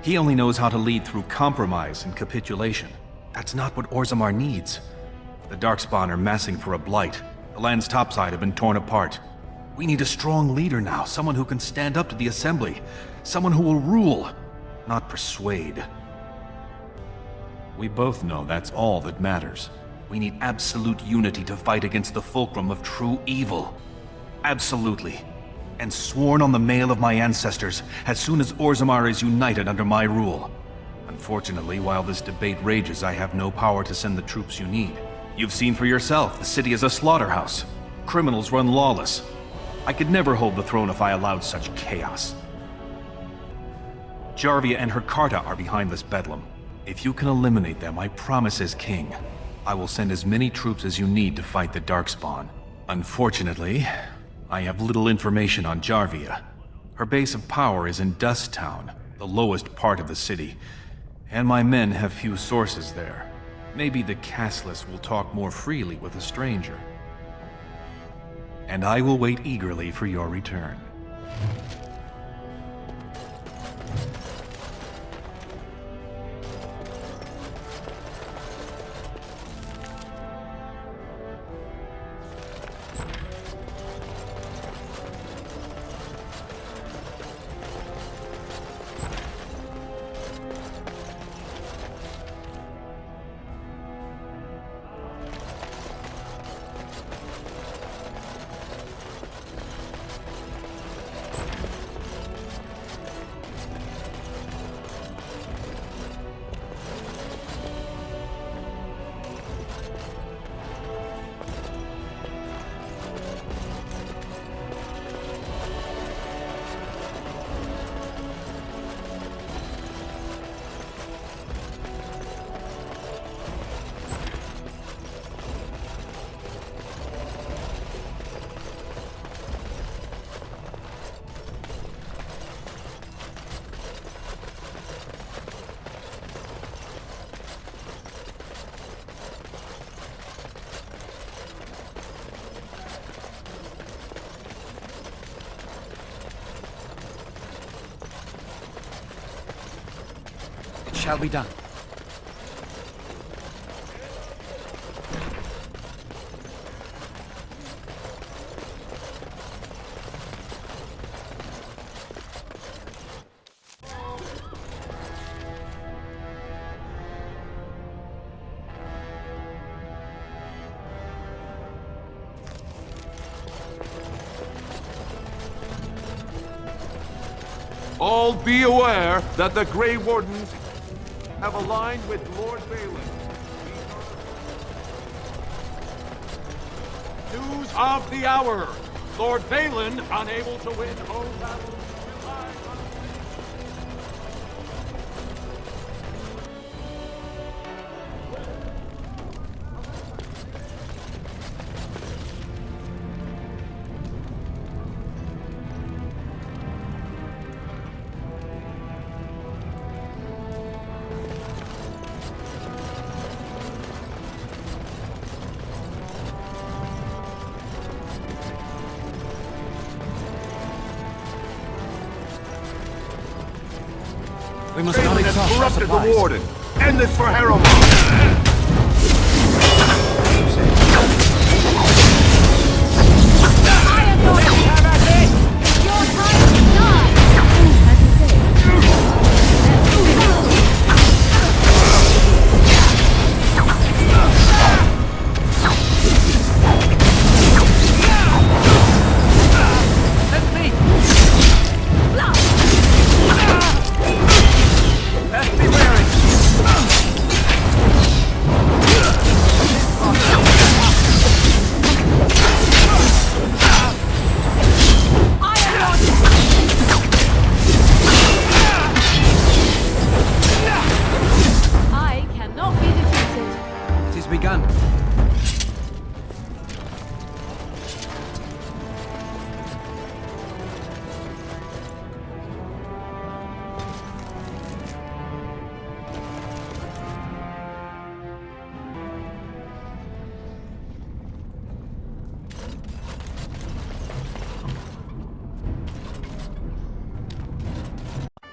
[SPEAKER 18] He only knows how to lead through compromise and capitulation. That's not what Orzammar needs. The Darkspawn are massing for a blight. The land's topside have been torn apart. We need a strong leader now, someone who can stand up to the Assembly. Someone who will rule, not persuade. We both know that's all that matters. We need absolute unity to fight against the fulcrum of true evil. Absolutely. And sworn on the mail of my ancestors, as soon as Orzammar is united under my rule. Unfortunately, while this debate rages, I have no power to send the troops you need. You've seen for yourself, the city is a slaughterhouse. Criminals run lawless. I could never hold the throne if I allowed such chaos. Jarvia and her Carta are behind this bedlam. If you can eliminate them, I promise as king, I will send as many troops as you need to fight the Darkspawn. Unfortunately, I have little information on Jarvia. Her base of power is in Dust Town, the lowest part of the city, and my men have few sources there. Maybe the castless will talk more freely with a stranger. And I will wait eagerly for your return.
[SPEAKER 11] Shall be done.
[SPEAKER 12] All be aware that the Grey Wardens have aligned with Lord Balin.
[SPEAKER 11] News of the hour. Lord Balin, unable to win home battles.
[SPEAKER 1] We must not exhaust our
[SPEAKER 21] corrupted the
[SPEAKER 1] supplies.
[SPEAKER 21] Warden. End this for Harrowmont.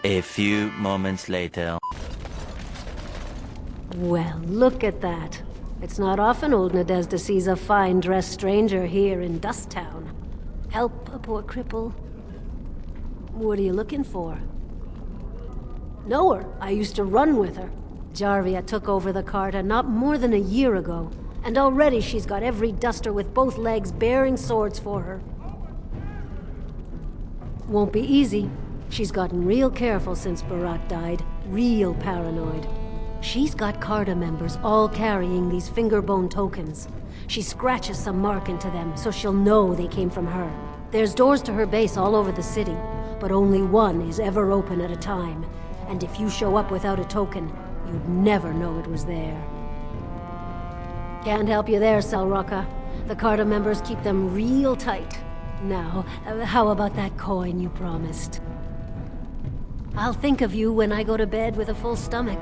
[SPEAKER 4] A few moments later.
[SPEAKER 20] Well, look at that. It's not often old Nadezhda sees a fine-dressed stranger here in Dust Town. Help a poor cripple. What are you looking for? Know her. I used to run with her. Jarvia took over the Carta not more than a year ago, and already she's got every duster with both legs bearing swords for her. Won't be easy. She's gotten real careful since Barat died. Real paranoid. She's got Carta members all carrying these fingerbone tokens. She scratches some mark into them so she'll know they came from her. There's doors to her base all over the city, but only one is ever open at a time. And if you show up without a token, you'd never know it was there. Can't help you there, Selrocka. The Carta members keep them real tight. Now, how about that coin you promised? I'll think of you when I go to bed with a full stomach.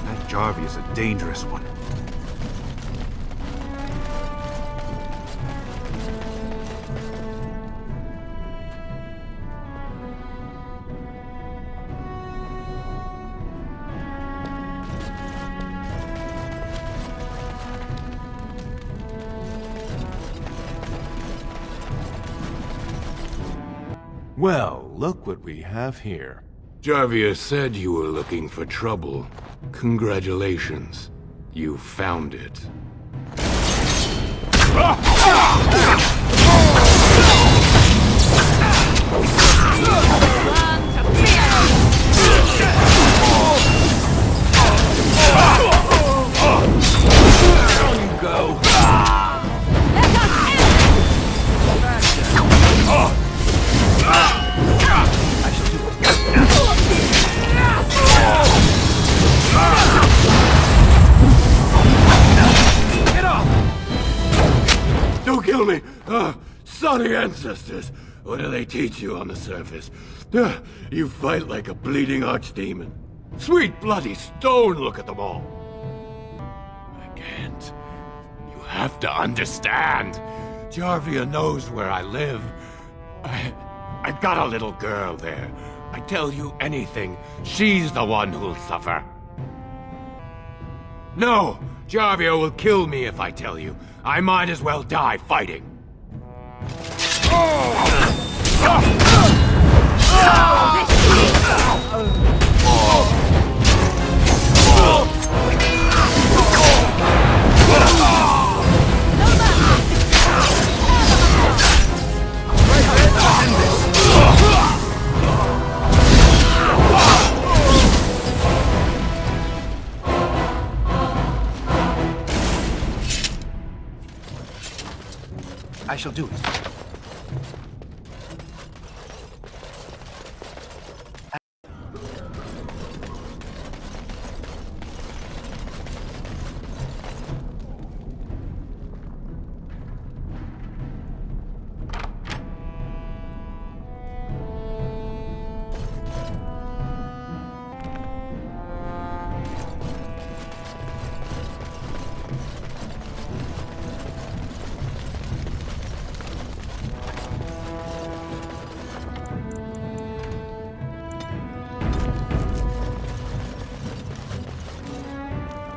[SPEAKER 1] That Jarvie is a dangerous one.
[SPEAKER 8] Well, look what we have here. Jarvia said you were looking for trouble. Congratulations. You found it. Don't kill me! Sorry ancestors! What do they teach you on the surface? You fight like a bleeding archdemon. Sweet bloody stone, look at them all! I can't. You have to understand. Jarvia knows where I live. I've got a little girl there. I tell you anything, she's the one who'll suffer. No! Jarvia will kill me if I tell you. I might as well die fighting.
[SPEAKER 17] I shall do it.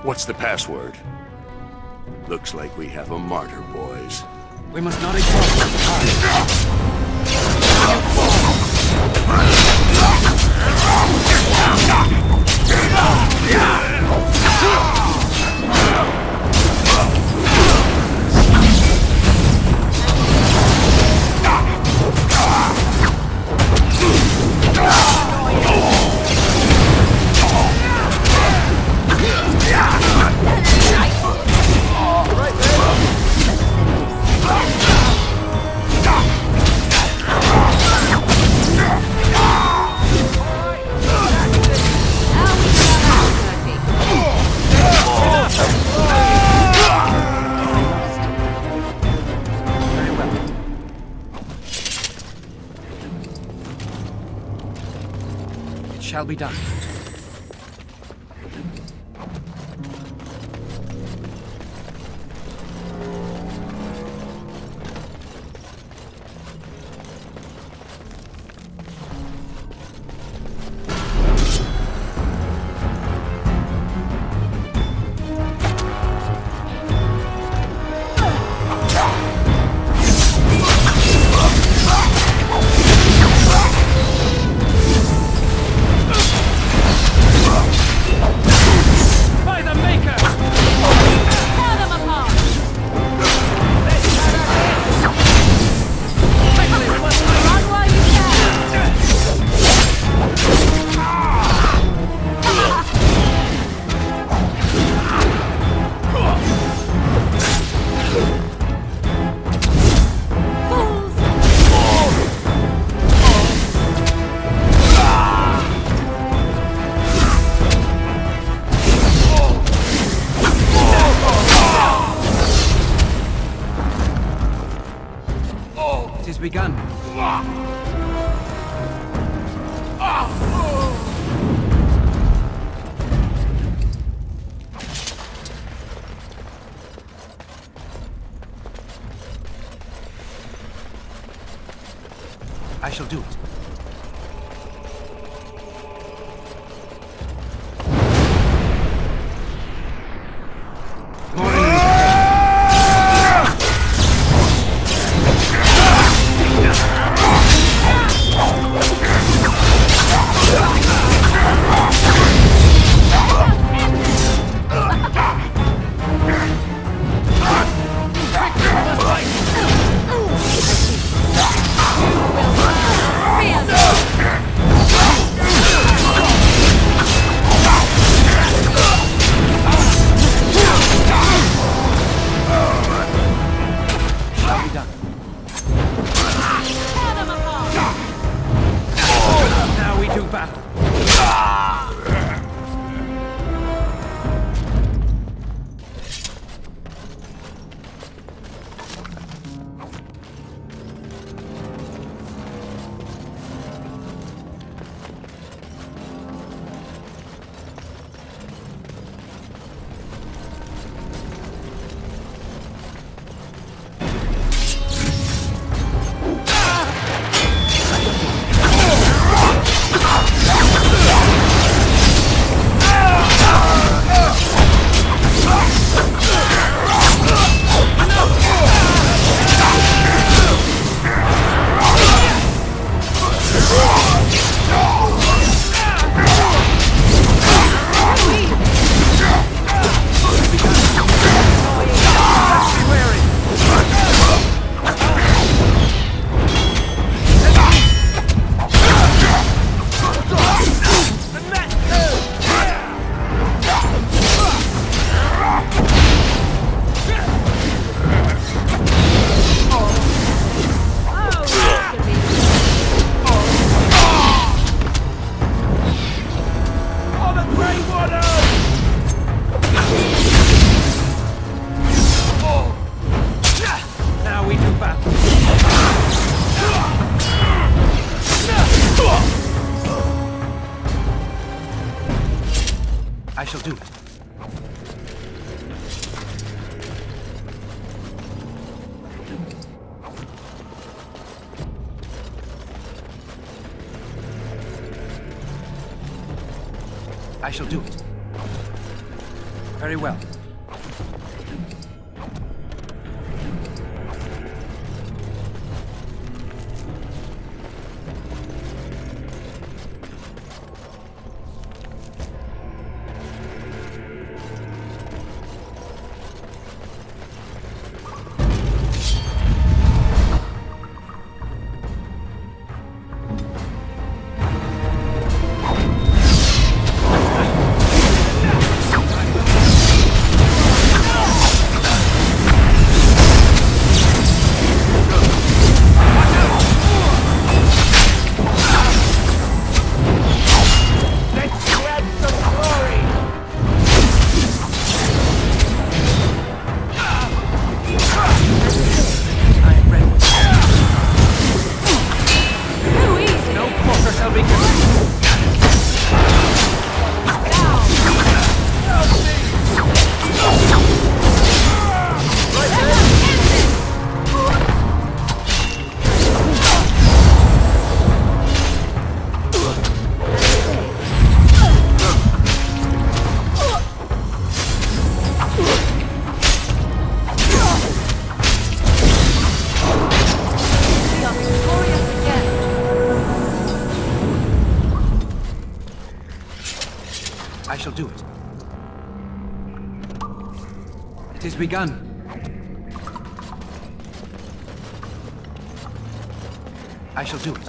[SPEAKER 23] What's the password? Looks like we have a martyr, boys.
[SPEAKER 17] We must not exhaust shall be done. Begun. I shall do it.
[SPEAKER 11] Grey Warden! Now we do battle. I shall do it. I shall do it. Very well. I shall do it. It is begun. I shall do it.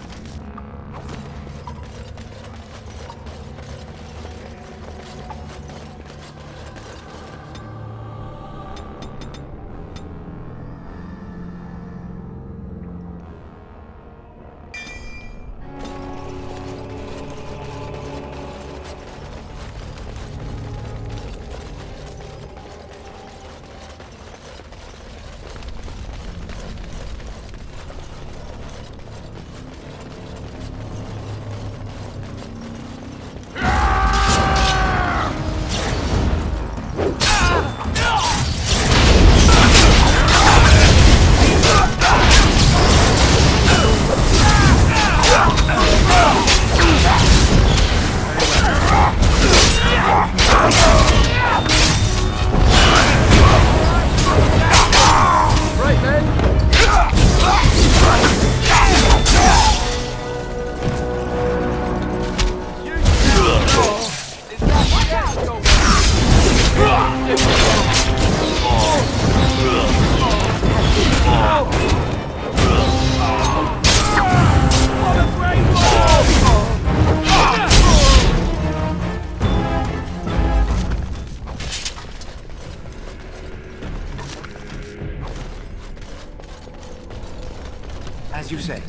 [SPEAKER 11] As you say.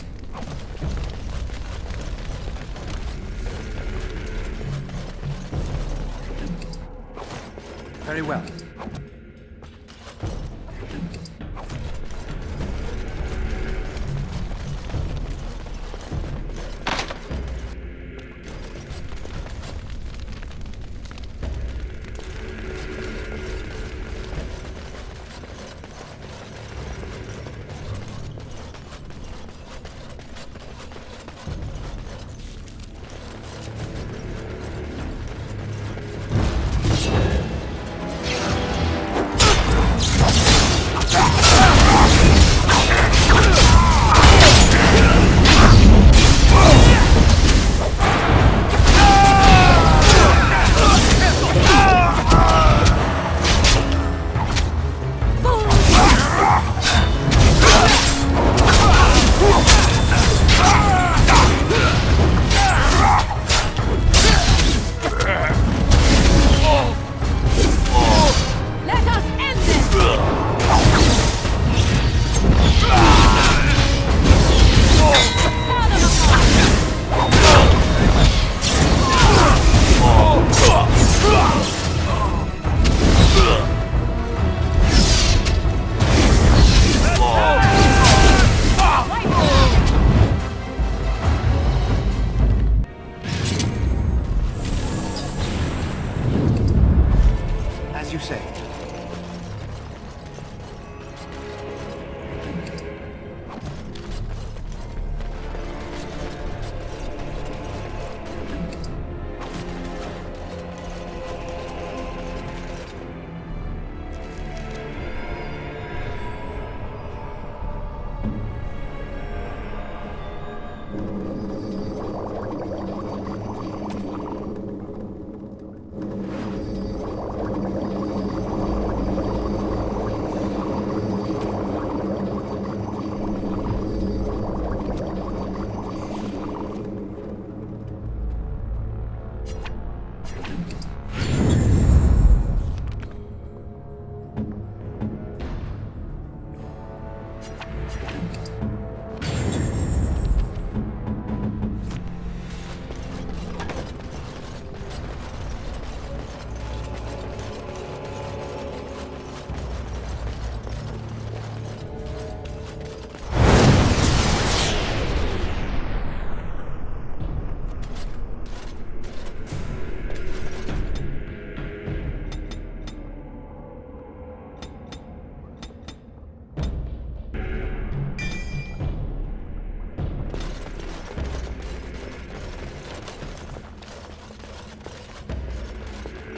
[SPEAKER 11] Very well.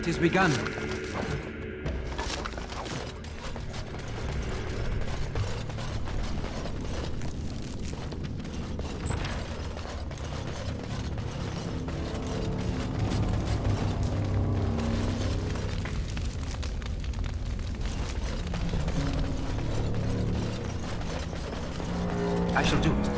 [SPEAKER 10] It has begun. I shall do it.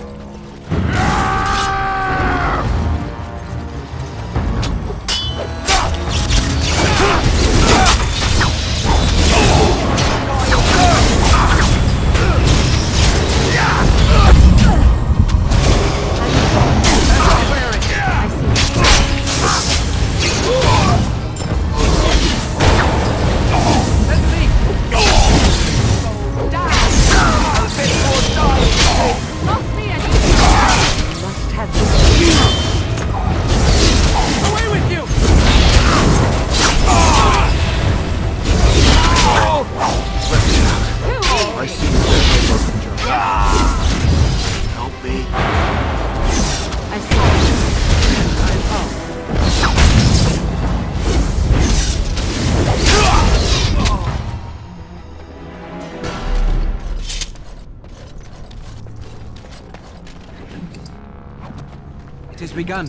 [SPEAKER 10] It has begun.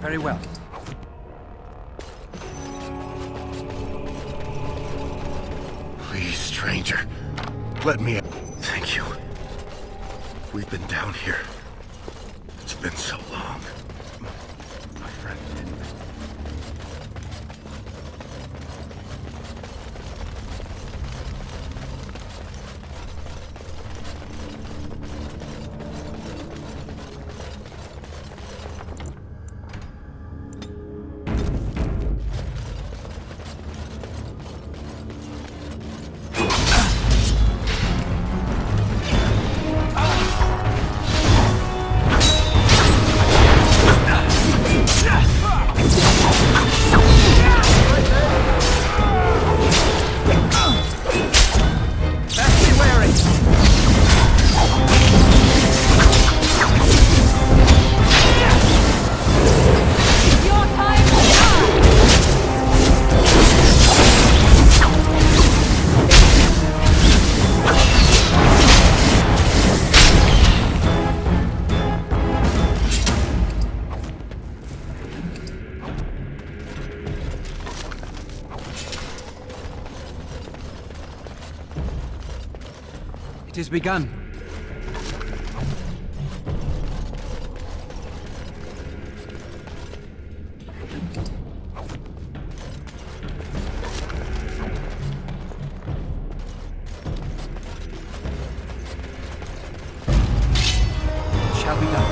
[SPEAKER 10] Very well.
[SPEAKER 8] Please, stranger. Let me... Thank you. We've been down here. It's been so long. My friend.
[SPEAKER 10] It has begun. It shall be done.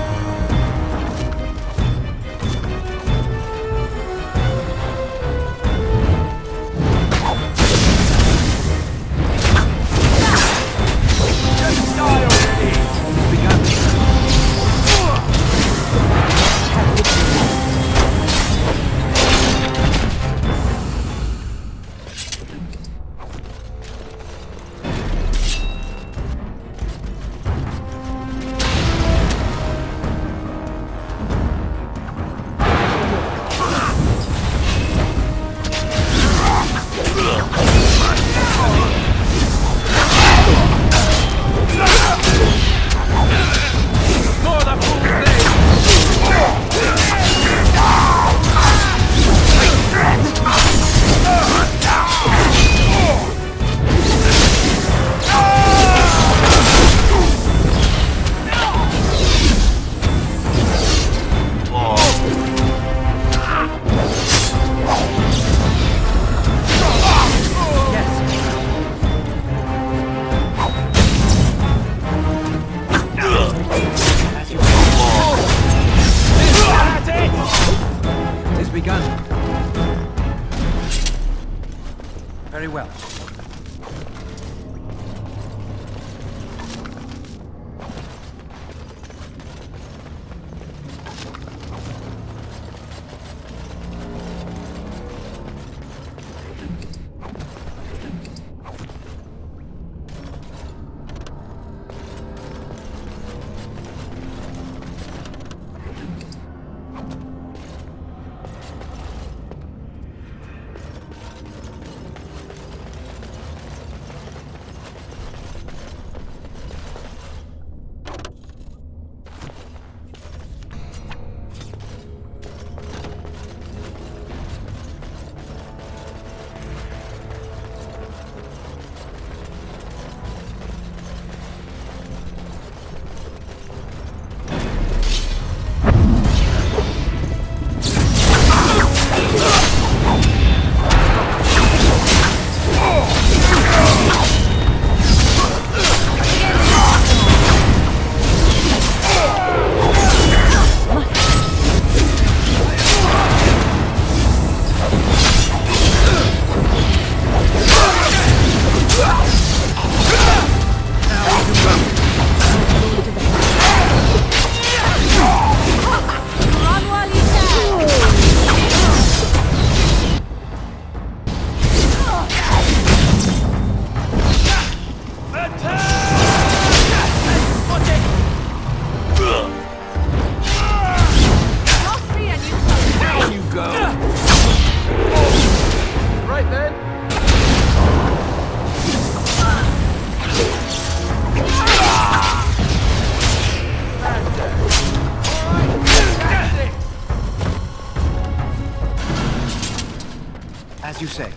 [SPEAKER 10] As you say.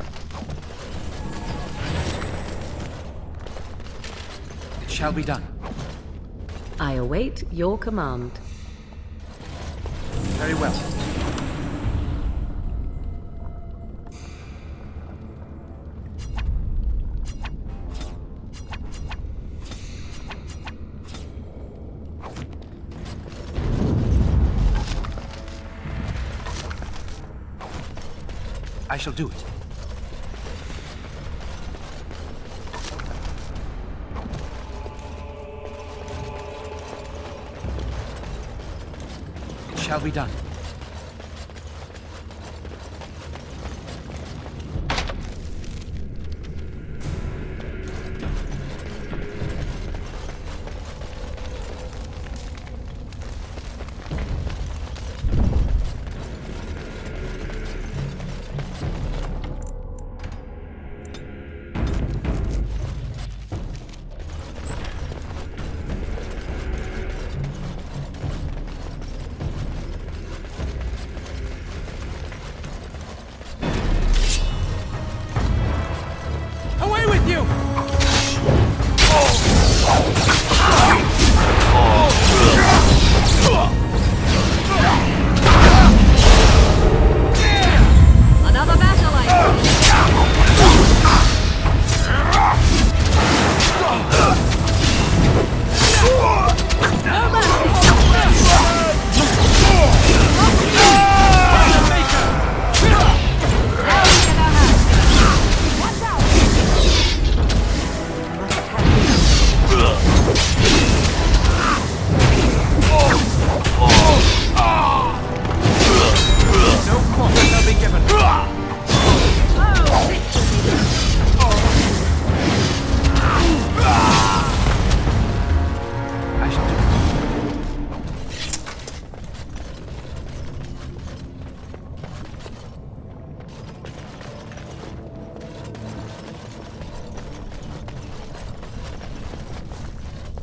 [SPEAKER 10] It shall be done.
[SPEAKER 2] I await your command.
[SPEAKER 10] Very well. I shall do it. It shall be done.
[SPEAKER 17] Away with you!
[SPEAKER 3] Another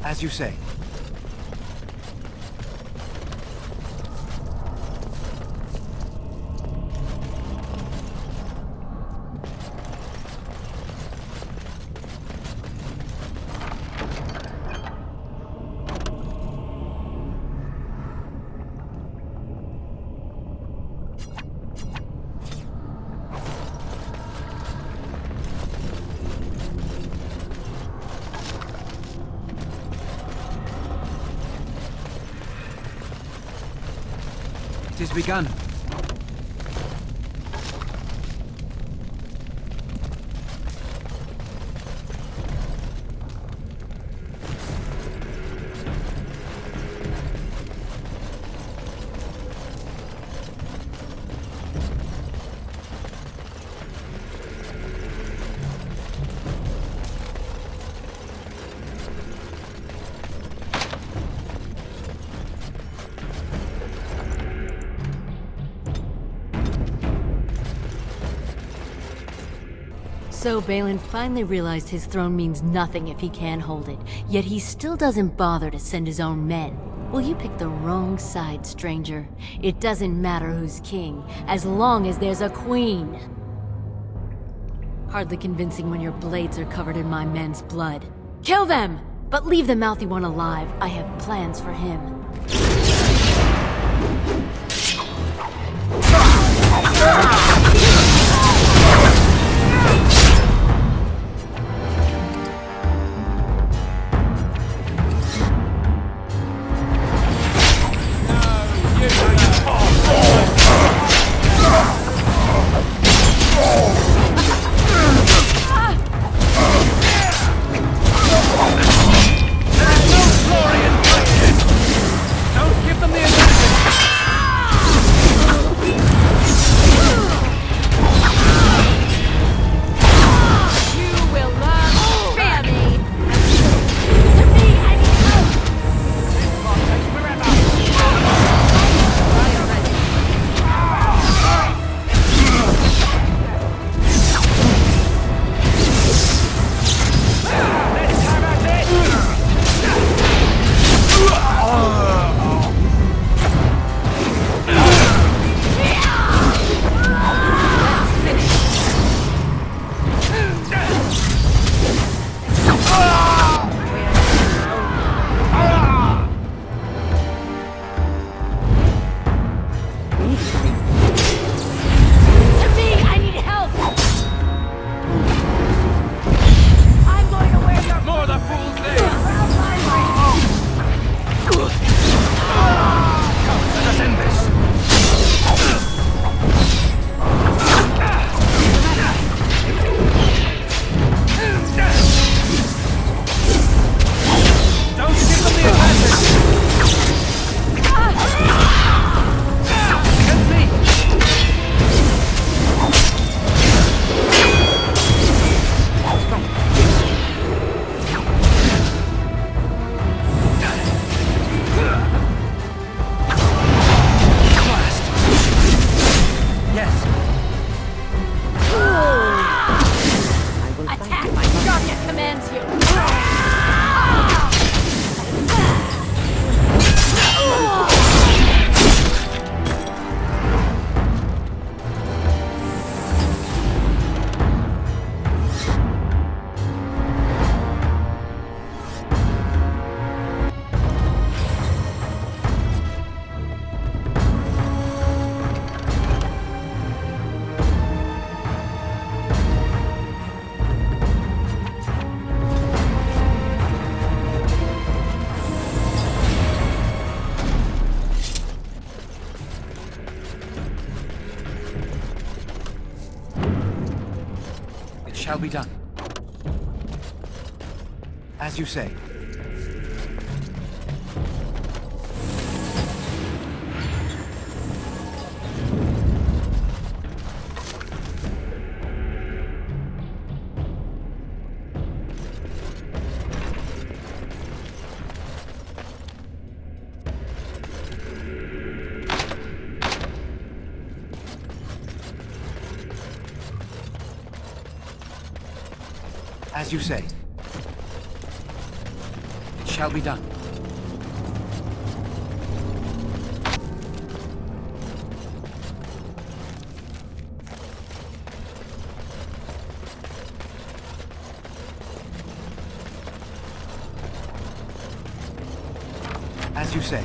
[SPEAKER 10] As you say. It is begun.
[SPEAKER 20] So Balin finally realized his throne means nothing if he can't hold it, yet he still doesn't bother to send his own men. Well, you picked the wrong side, stranger. It doesn't matter who's king, as long as there's a queen. Hardly convincing when your blades are covered in my men's blood. Kill them! But leave the mouthy one alive. I have plans for him.
[SPEAKER 17] Don't give them the advantage!
[SPEAKER 10] shall be done. As you say. As you say. It shall be done. As you say.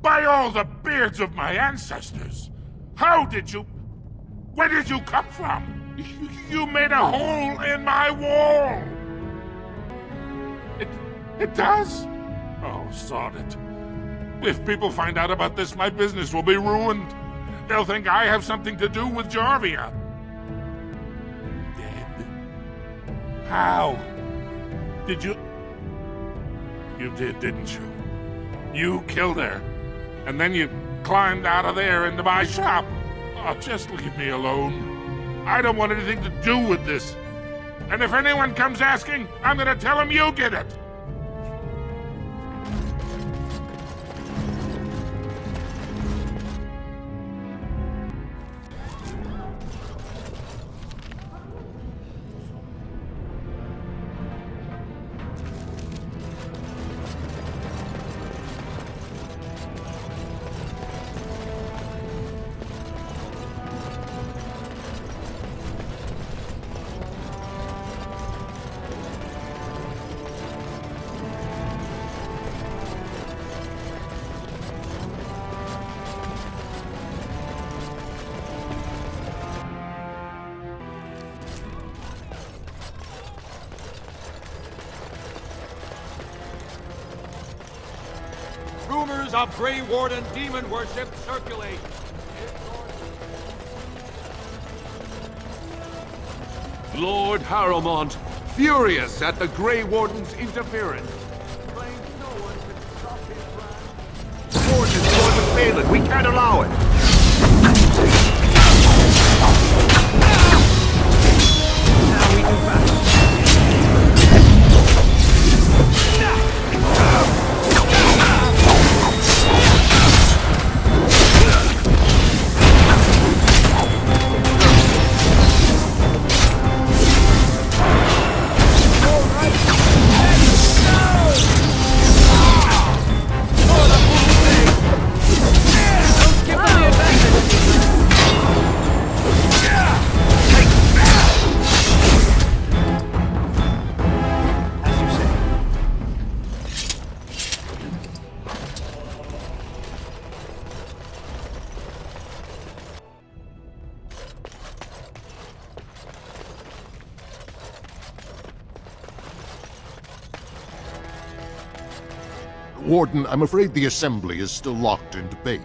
[SPEAKER 5] By all the beards of my ancestors! How did you... Where did you come from? You made a hole in my wall! It does? Oh, sod it. If people find out about this, my business will be ruined. They'll think I have something to do with Jarvia. Dead? How? Did you... You did, didn't you? You killed her. And then you climbed out of there into my shop. Oh, just leave me alone. I don't want anything to do with this. And if anyone comes asking, I'm gonna tell them you did it.
[SPEAKER 11] Rumors of Grey Warden demon worship circulate.
[SPEAKER 12] Lord Harrowmont, furious at the Grey Warden's interference, claims no one can stop his plan.
[SPEAKER 1] Forces towards the Phelan. We can't allow it.
[SPEAKER 10] Now we do battle.
[SPEAKER 21] Warden, I'm afraid the Assembly is still locked in debate.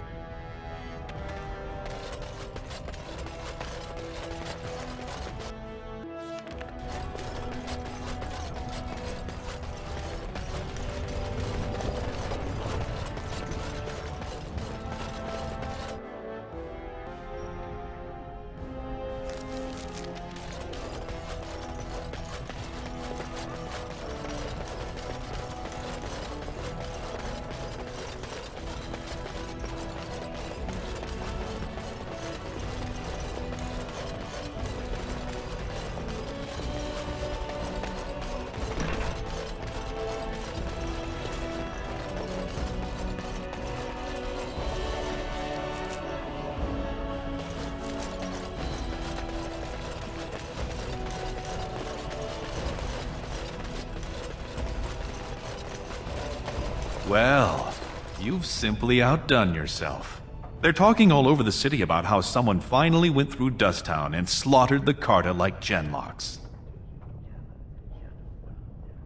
[SPEAKER 18] Well, you've simply outdone yourself. They're talking all over the city about how someone finally went through Dusttown and slaughtered the Carta like Genlocks.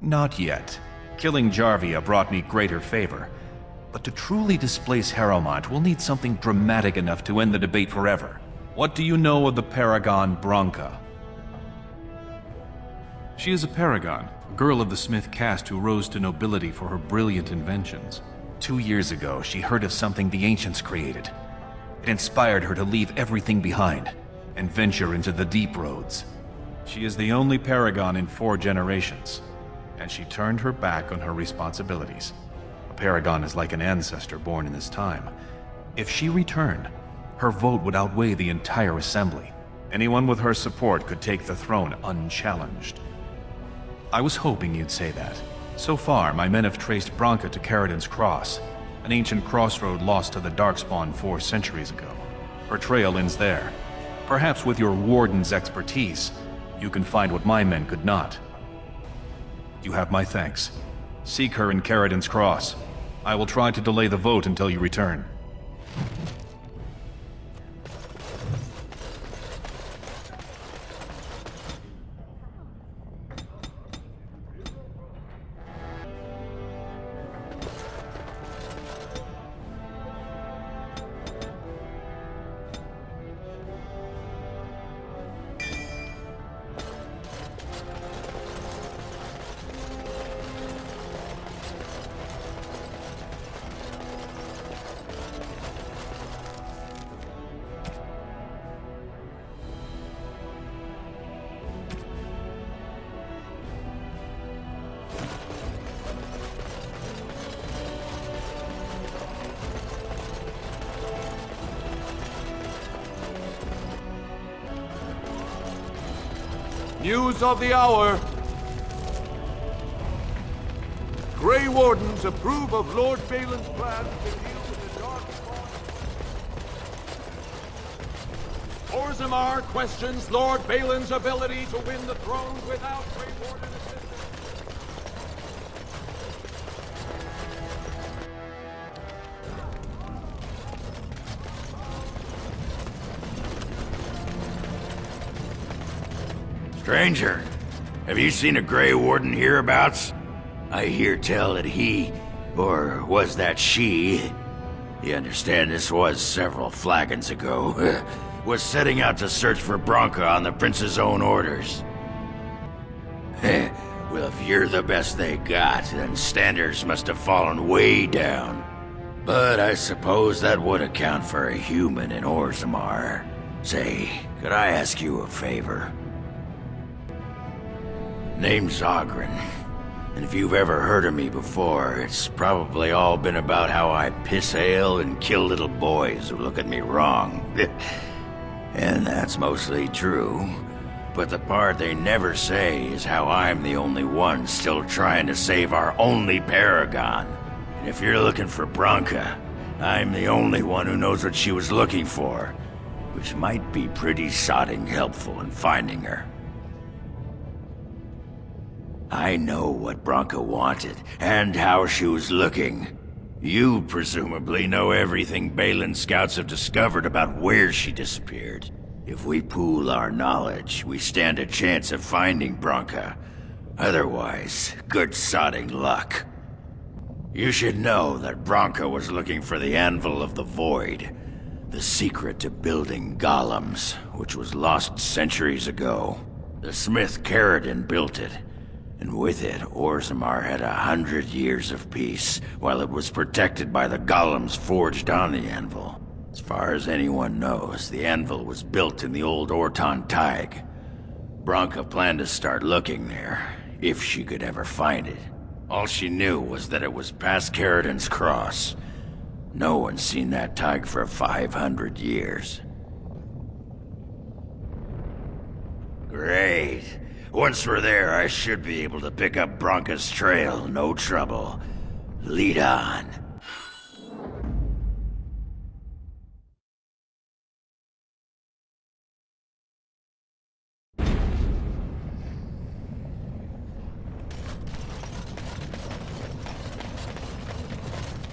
[SPEAKER 18] Not yet. Killing Jarvia brought me greater favor. But to truly displace Harrowmont, we'll need something dramatic enough to end the debate forever. What do you know of the Paragon Branka? She is a paragon, a girl of the Smith caste who rose to nobility for her brilliant inventions. 2 years ago, she heard of something the ancients created. It inspired her to leave everything behind and venture into the deep roads. She is the only paragon in 4 generations, and she turned her back on her responsibilities. A paragon is like an ancestor born in this time. If she returned, her vote would outweigh the entire assembly. Anyone with her support could take the throne unchallenged. I was hoping you'd say that. So far, my men have traced Branka to Caridin's Cross, an ancient crossroad lost to the Darkspawn 4 centuries ago. Her trail ends there. Perhaps with your Warden's expertise, you can find what my men could not. You have my thanks. Seek her in Caridin's Cross. I will try to delay the vote until you return.
[SPEAKER 12] News of the hour. Grey Wardens approve of Lord Balin's plan to deal with the Darkspawn.
[SPEAKER 11] Orzammar questions Lord Balin's ability to win the throne without Grey Warden assistance.
[SPEAKER 16] Stranger, have you seen a Grey Warden hereabouts? I hear tell that he, or was that she, you understand this was several flagons ago, was setting out to search for Branka on the Prince's own orders. Well, if you're the best they got, then standards must have fallen way down. But I suppose that would account for a human in Orzammar. Say, could I ask you a favor? Name's Ogren, and if you've ever heard of me before, it's probably all been about how I piss ale and kill little boys who look at me wrong. And that's mostly true. But the part they never say is how I'm the only one still trying to save our only paragon. And if you're looking for Branka, I'm the only one who knows what she was looking for, which might be pretty sodding helpful in finding her. I know what Branka wanted, and how she was looking. You presumably know everything Balin scouts have discovered about where she disappeared. If we pool our knowledge, we stand a chance of finding Branka. Otherwise, good sodding luck. You should know that Branka was looking for the Anvil of the Void, the secret to building golems, which was lost centuries ago. The smith Caridin built it. And with it, Orzammar had 100 years of peace, while it was protected by the golems forged on the anvil. As far as anyone knows, the anvil was built in the old Orton Tig. Branka planned to start looking there, if she could ever find it. All she knew was that it was past Caridin's Cross. No one's seen that Tig for 500 years. Great. Once we're there, I should be able to pick up Branka's trail, no trouble. Lead on.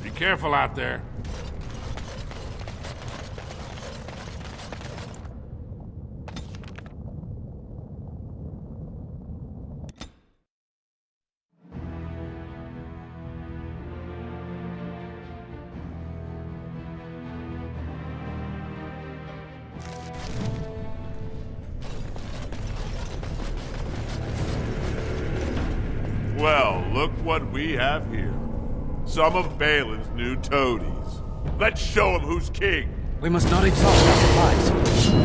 [SPEAKER 5] Be careful out there.
[SPEAKER 6] Well, look what we have here. Some of Balin's new toadies. Let's show them who's king.
[SPEAKER 10] We must not exhaust our supplies.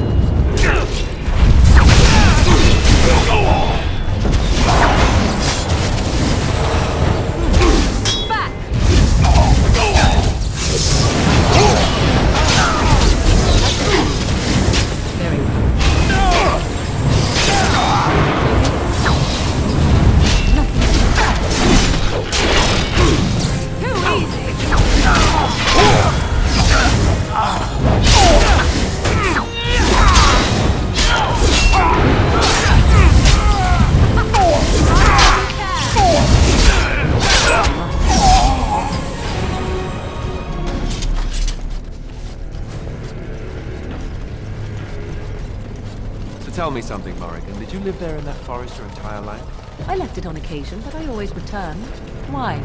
[SPEAKER 19] Tell me something, Morrigan. Did you live there in that forest your entire life?
[SPEAKER 22] I left it on occasion, but I always returned. Why?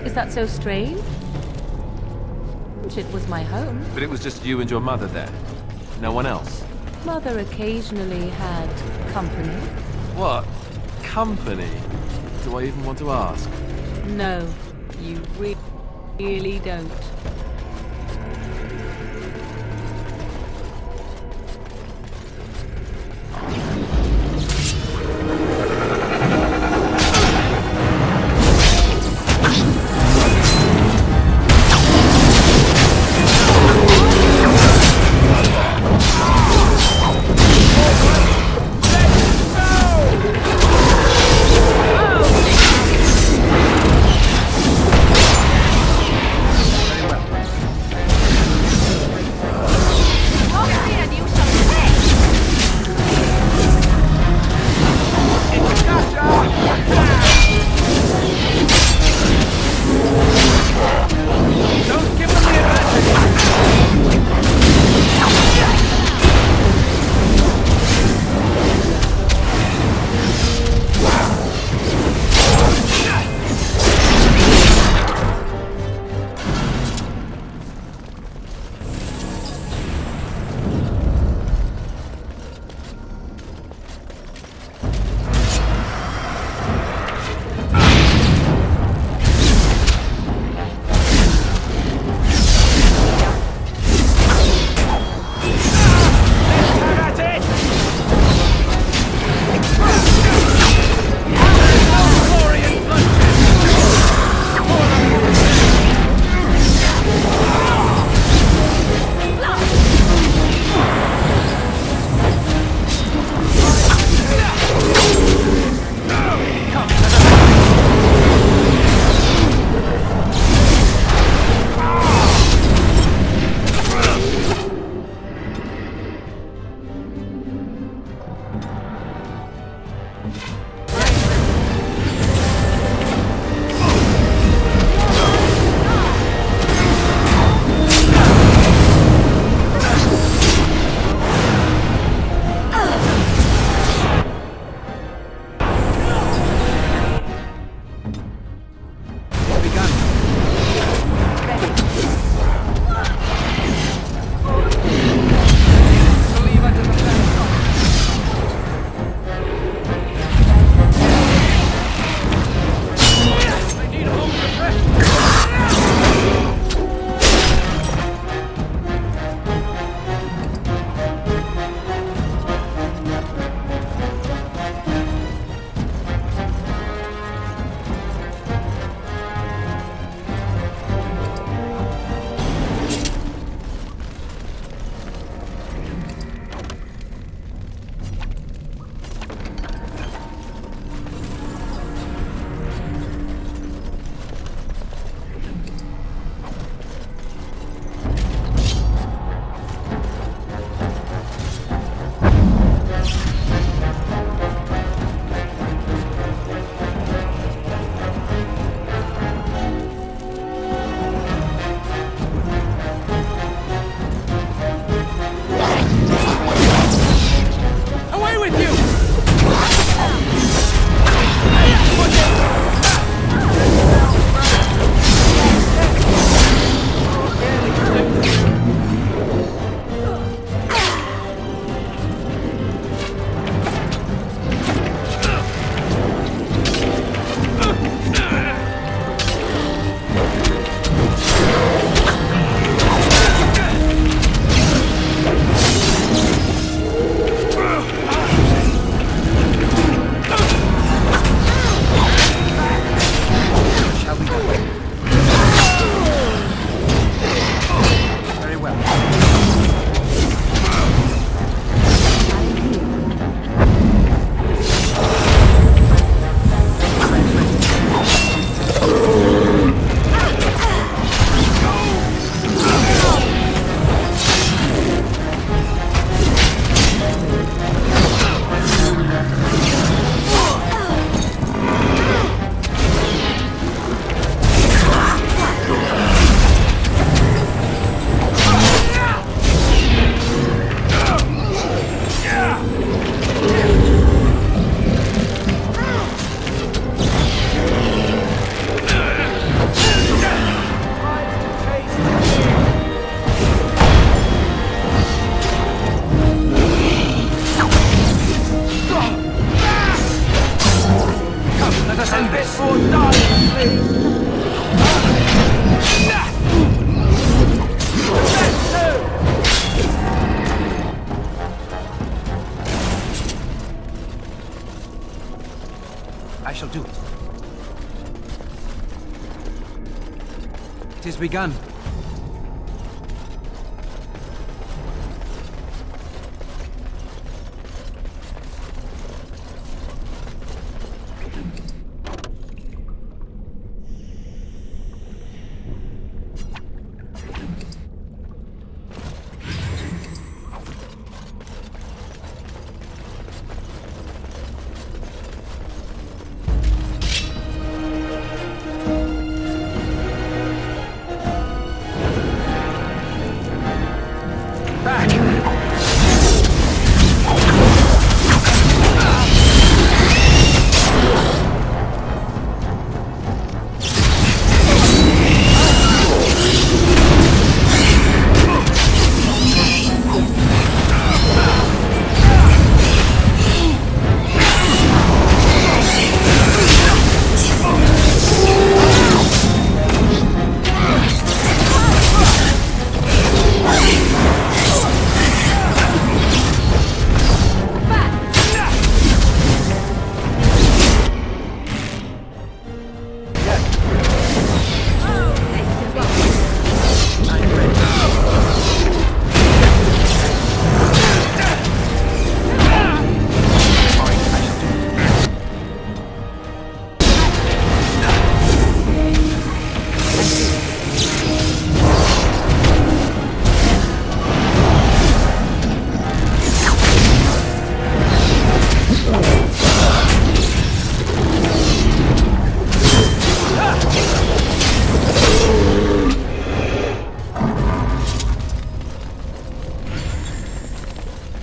[SPEAKER 22] Is that so strange? It was my home.
[SPEAKER 19] But it was just you and your mother there? No one else?
[SPEAKER 22] Mother occasionally had company.
[SPEAKER 19] What? Company? Do I even want to ask?
[SPEAKER 22] No, you really don't.
[SPEAKER 10] It has begun.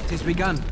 [SPEAKER 10] It has begun.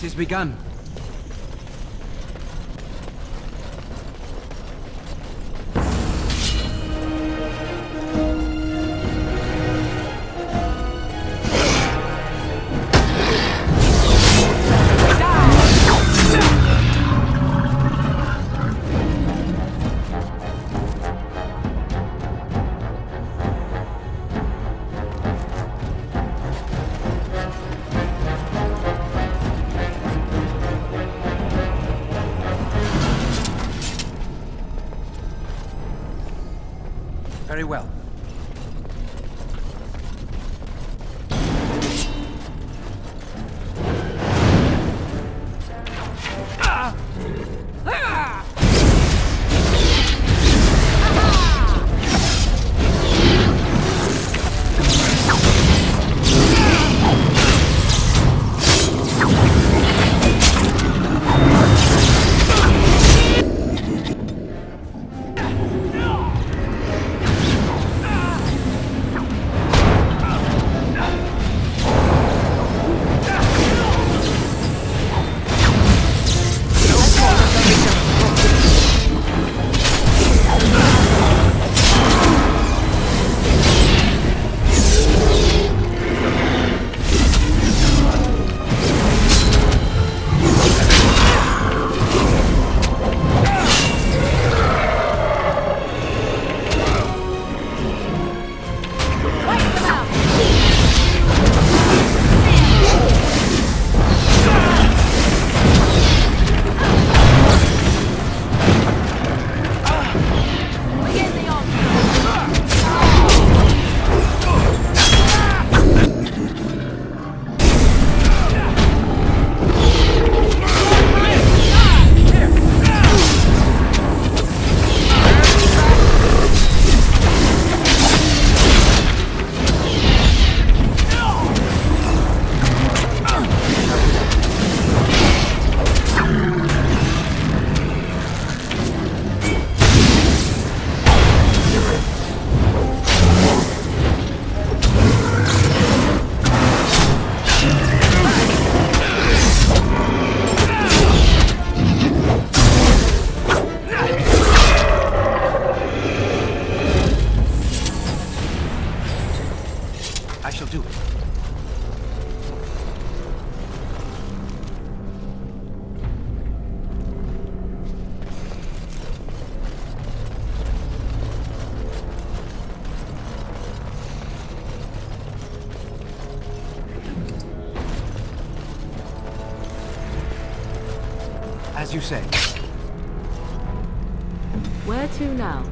[SPEAKER 10] It has begun. Very well. shall do it. As you say.
[SPEAKER 22] Where to now?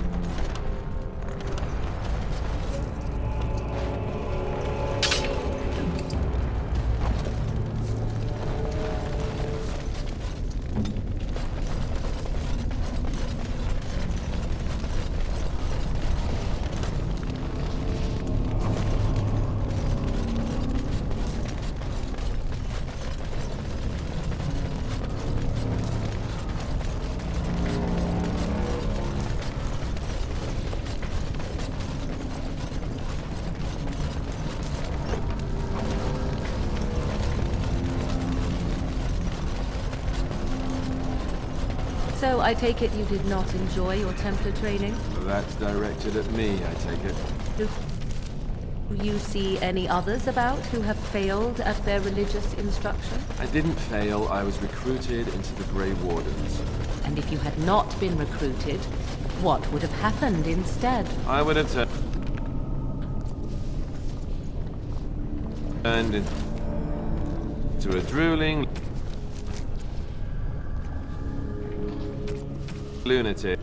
[SPEAKER 22] So I take it you did not enjoy your Templar training?
[SPEAKER 19] That's directed at me, I take it.
[SPEAKER 22] Do you see any others about who have failed at their religious instruction?
[SPEAKER 19] I didn't fail, I was recruited into the Grey Wardens.
[SPEAKER 22] And if you had not been recruited, what would have happened instead?
[SPEAKER 19] I would have turned into a drooling lunatic.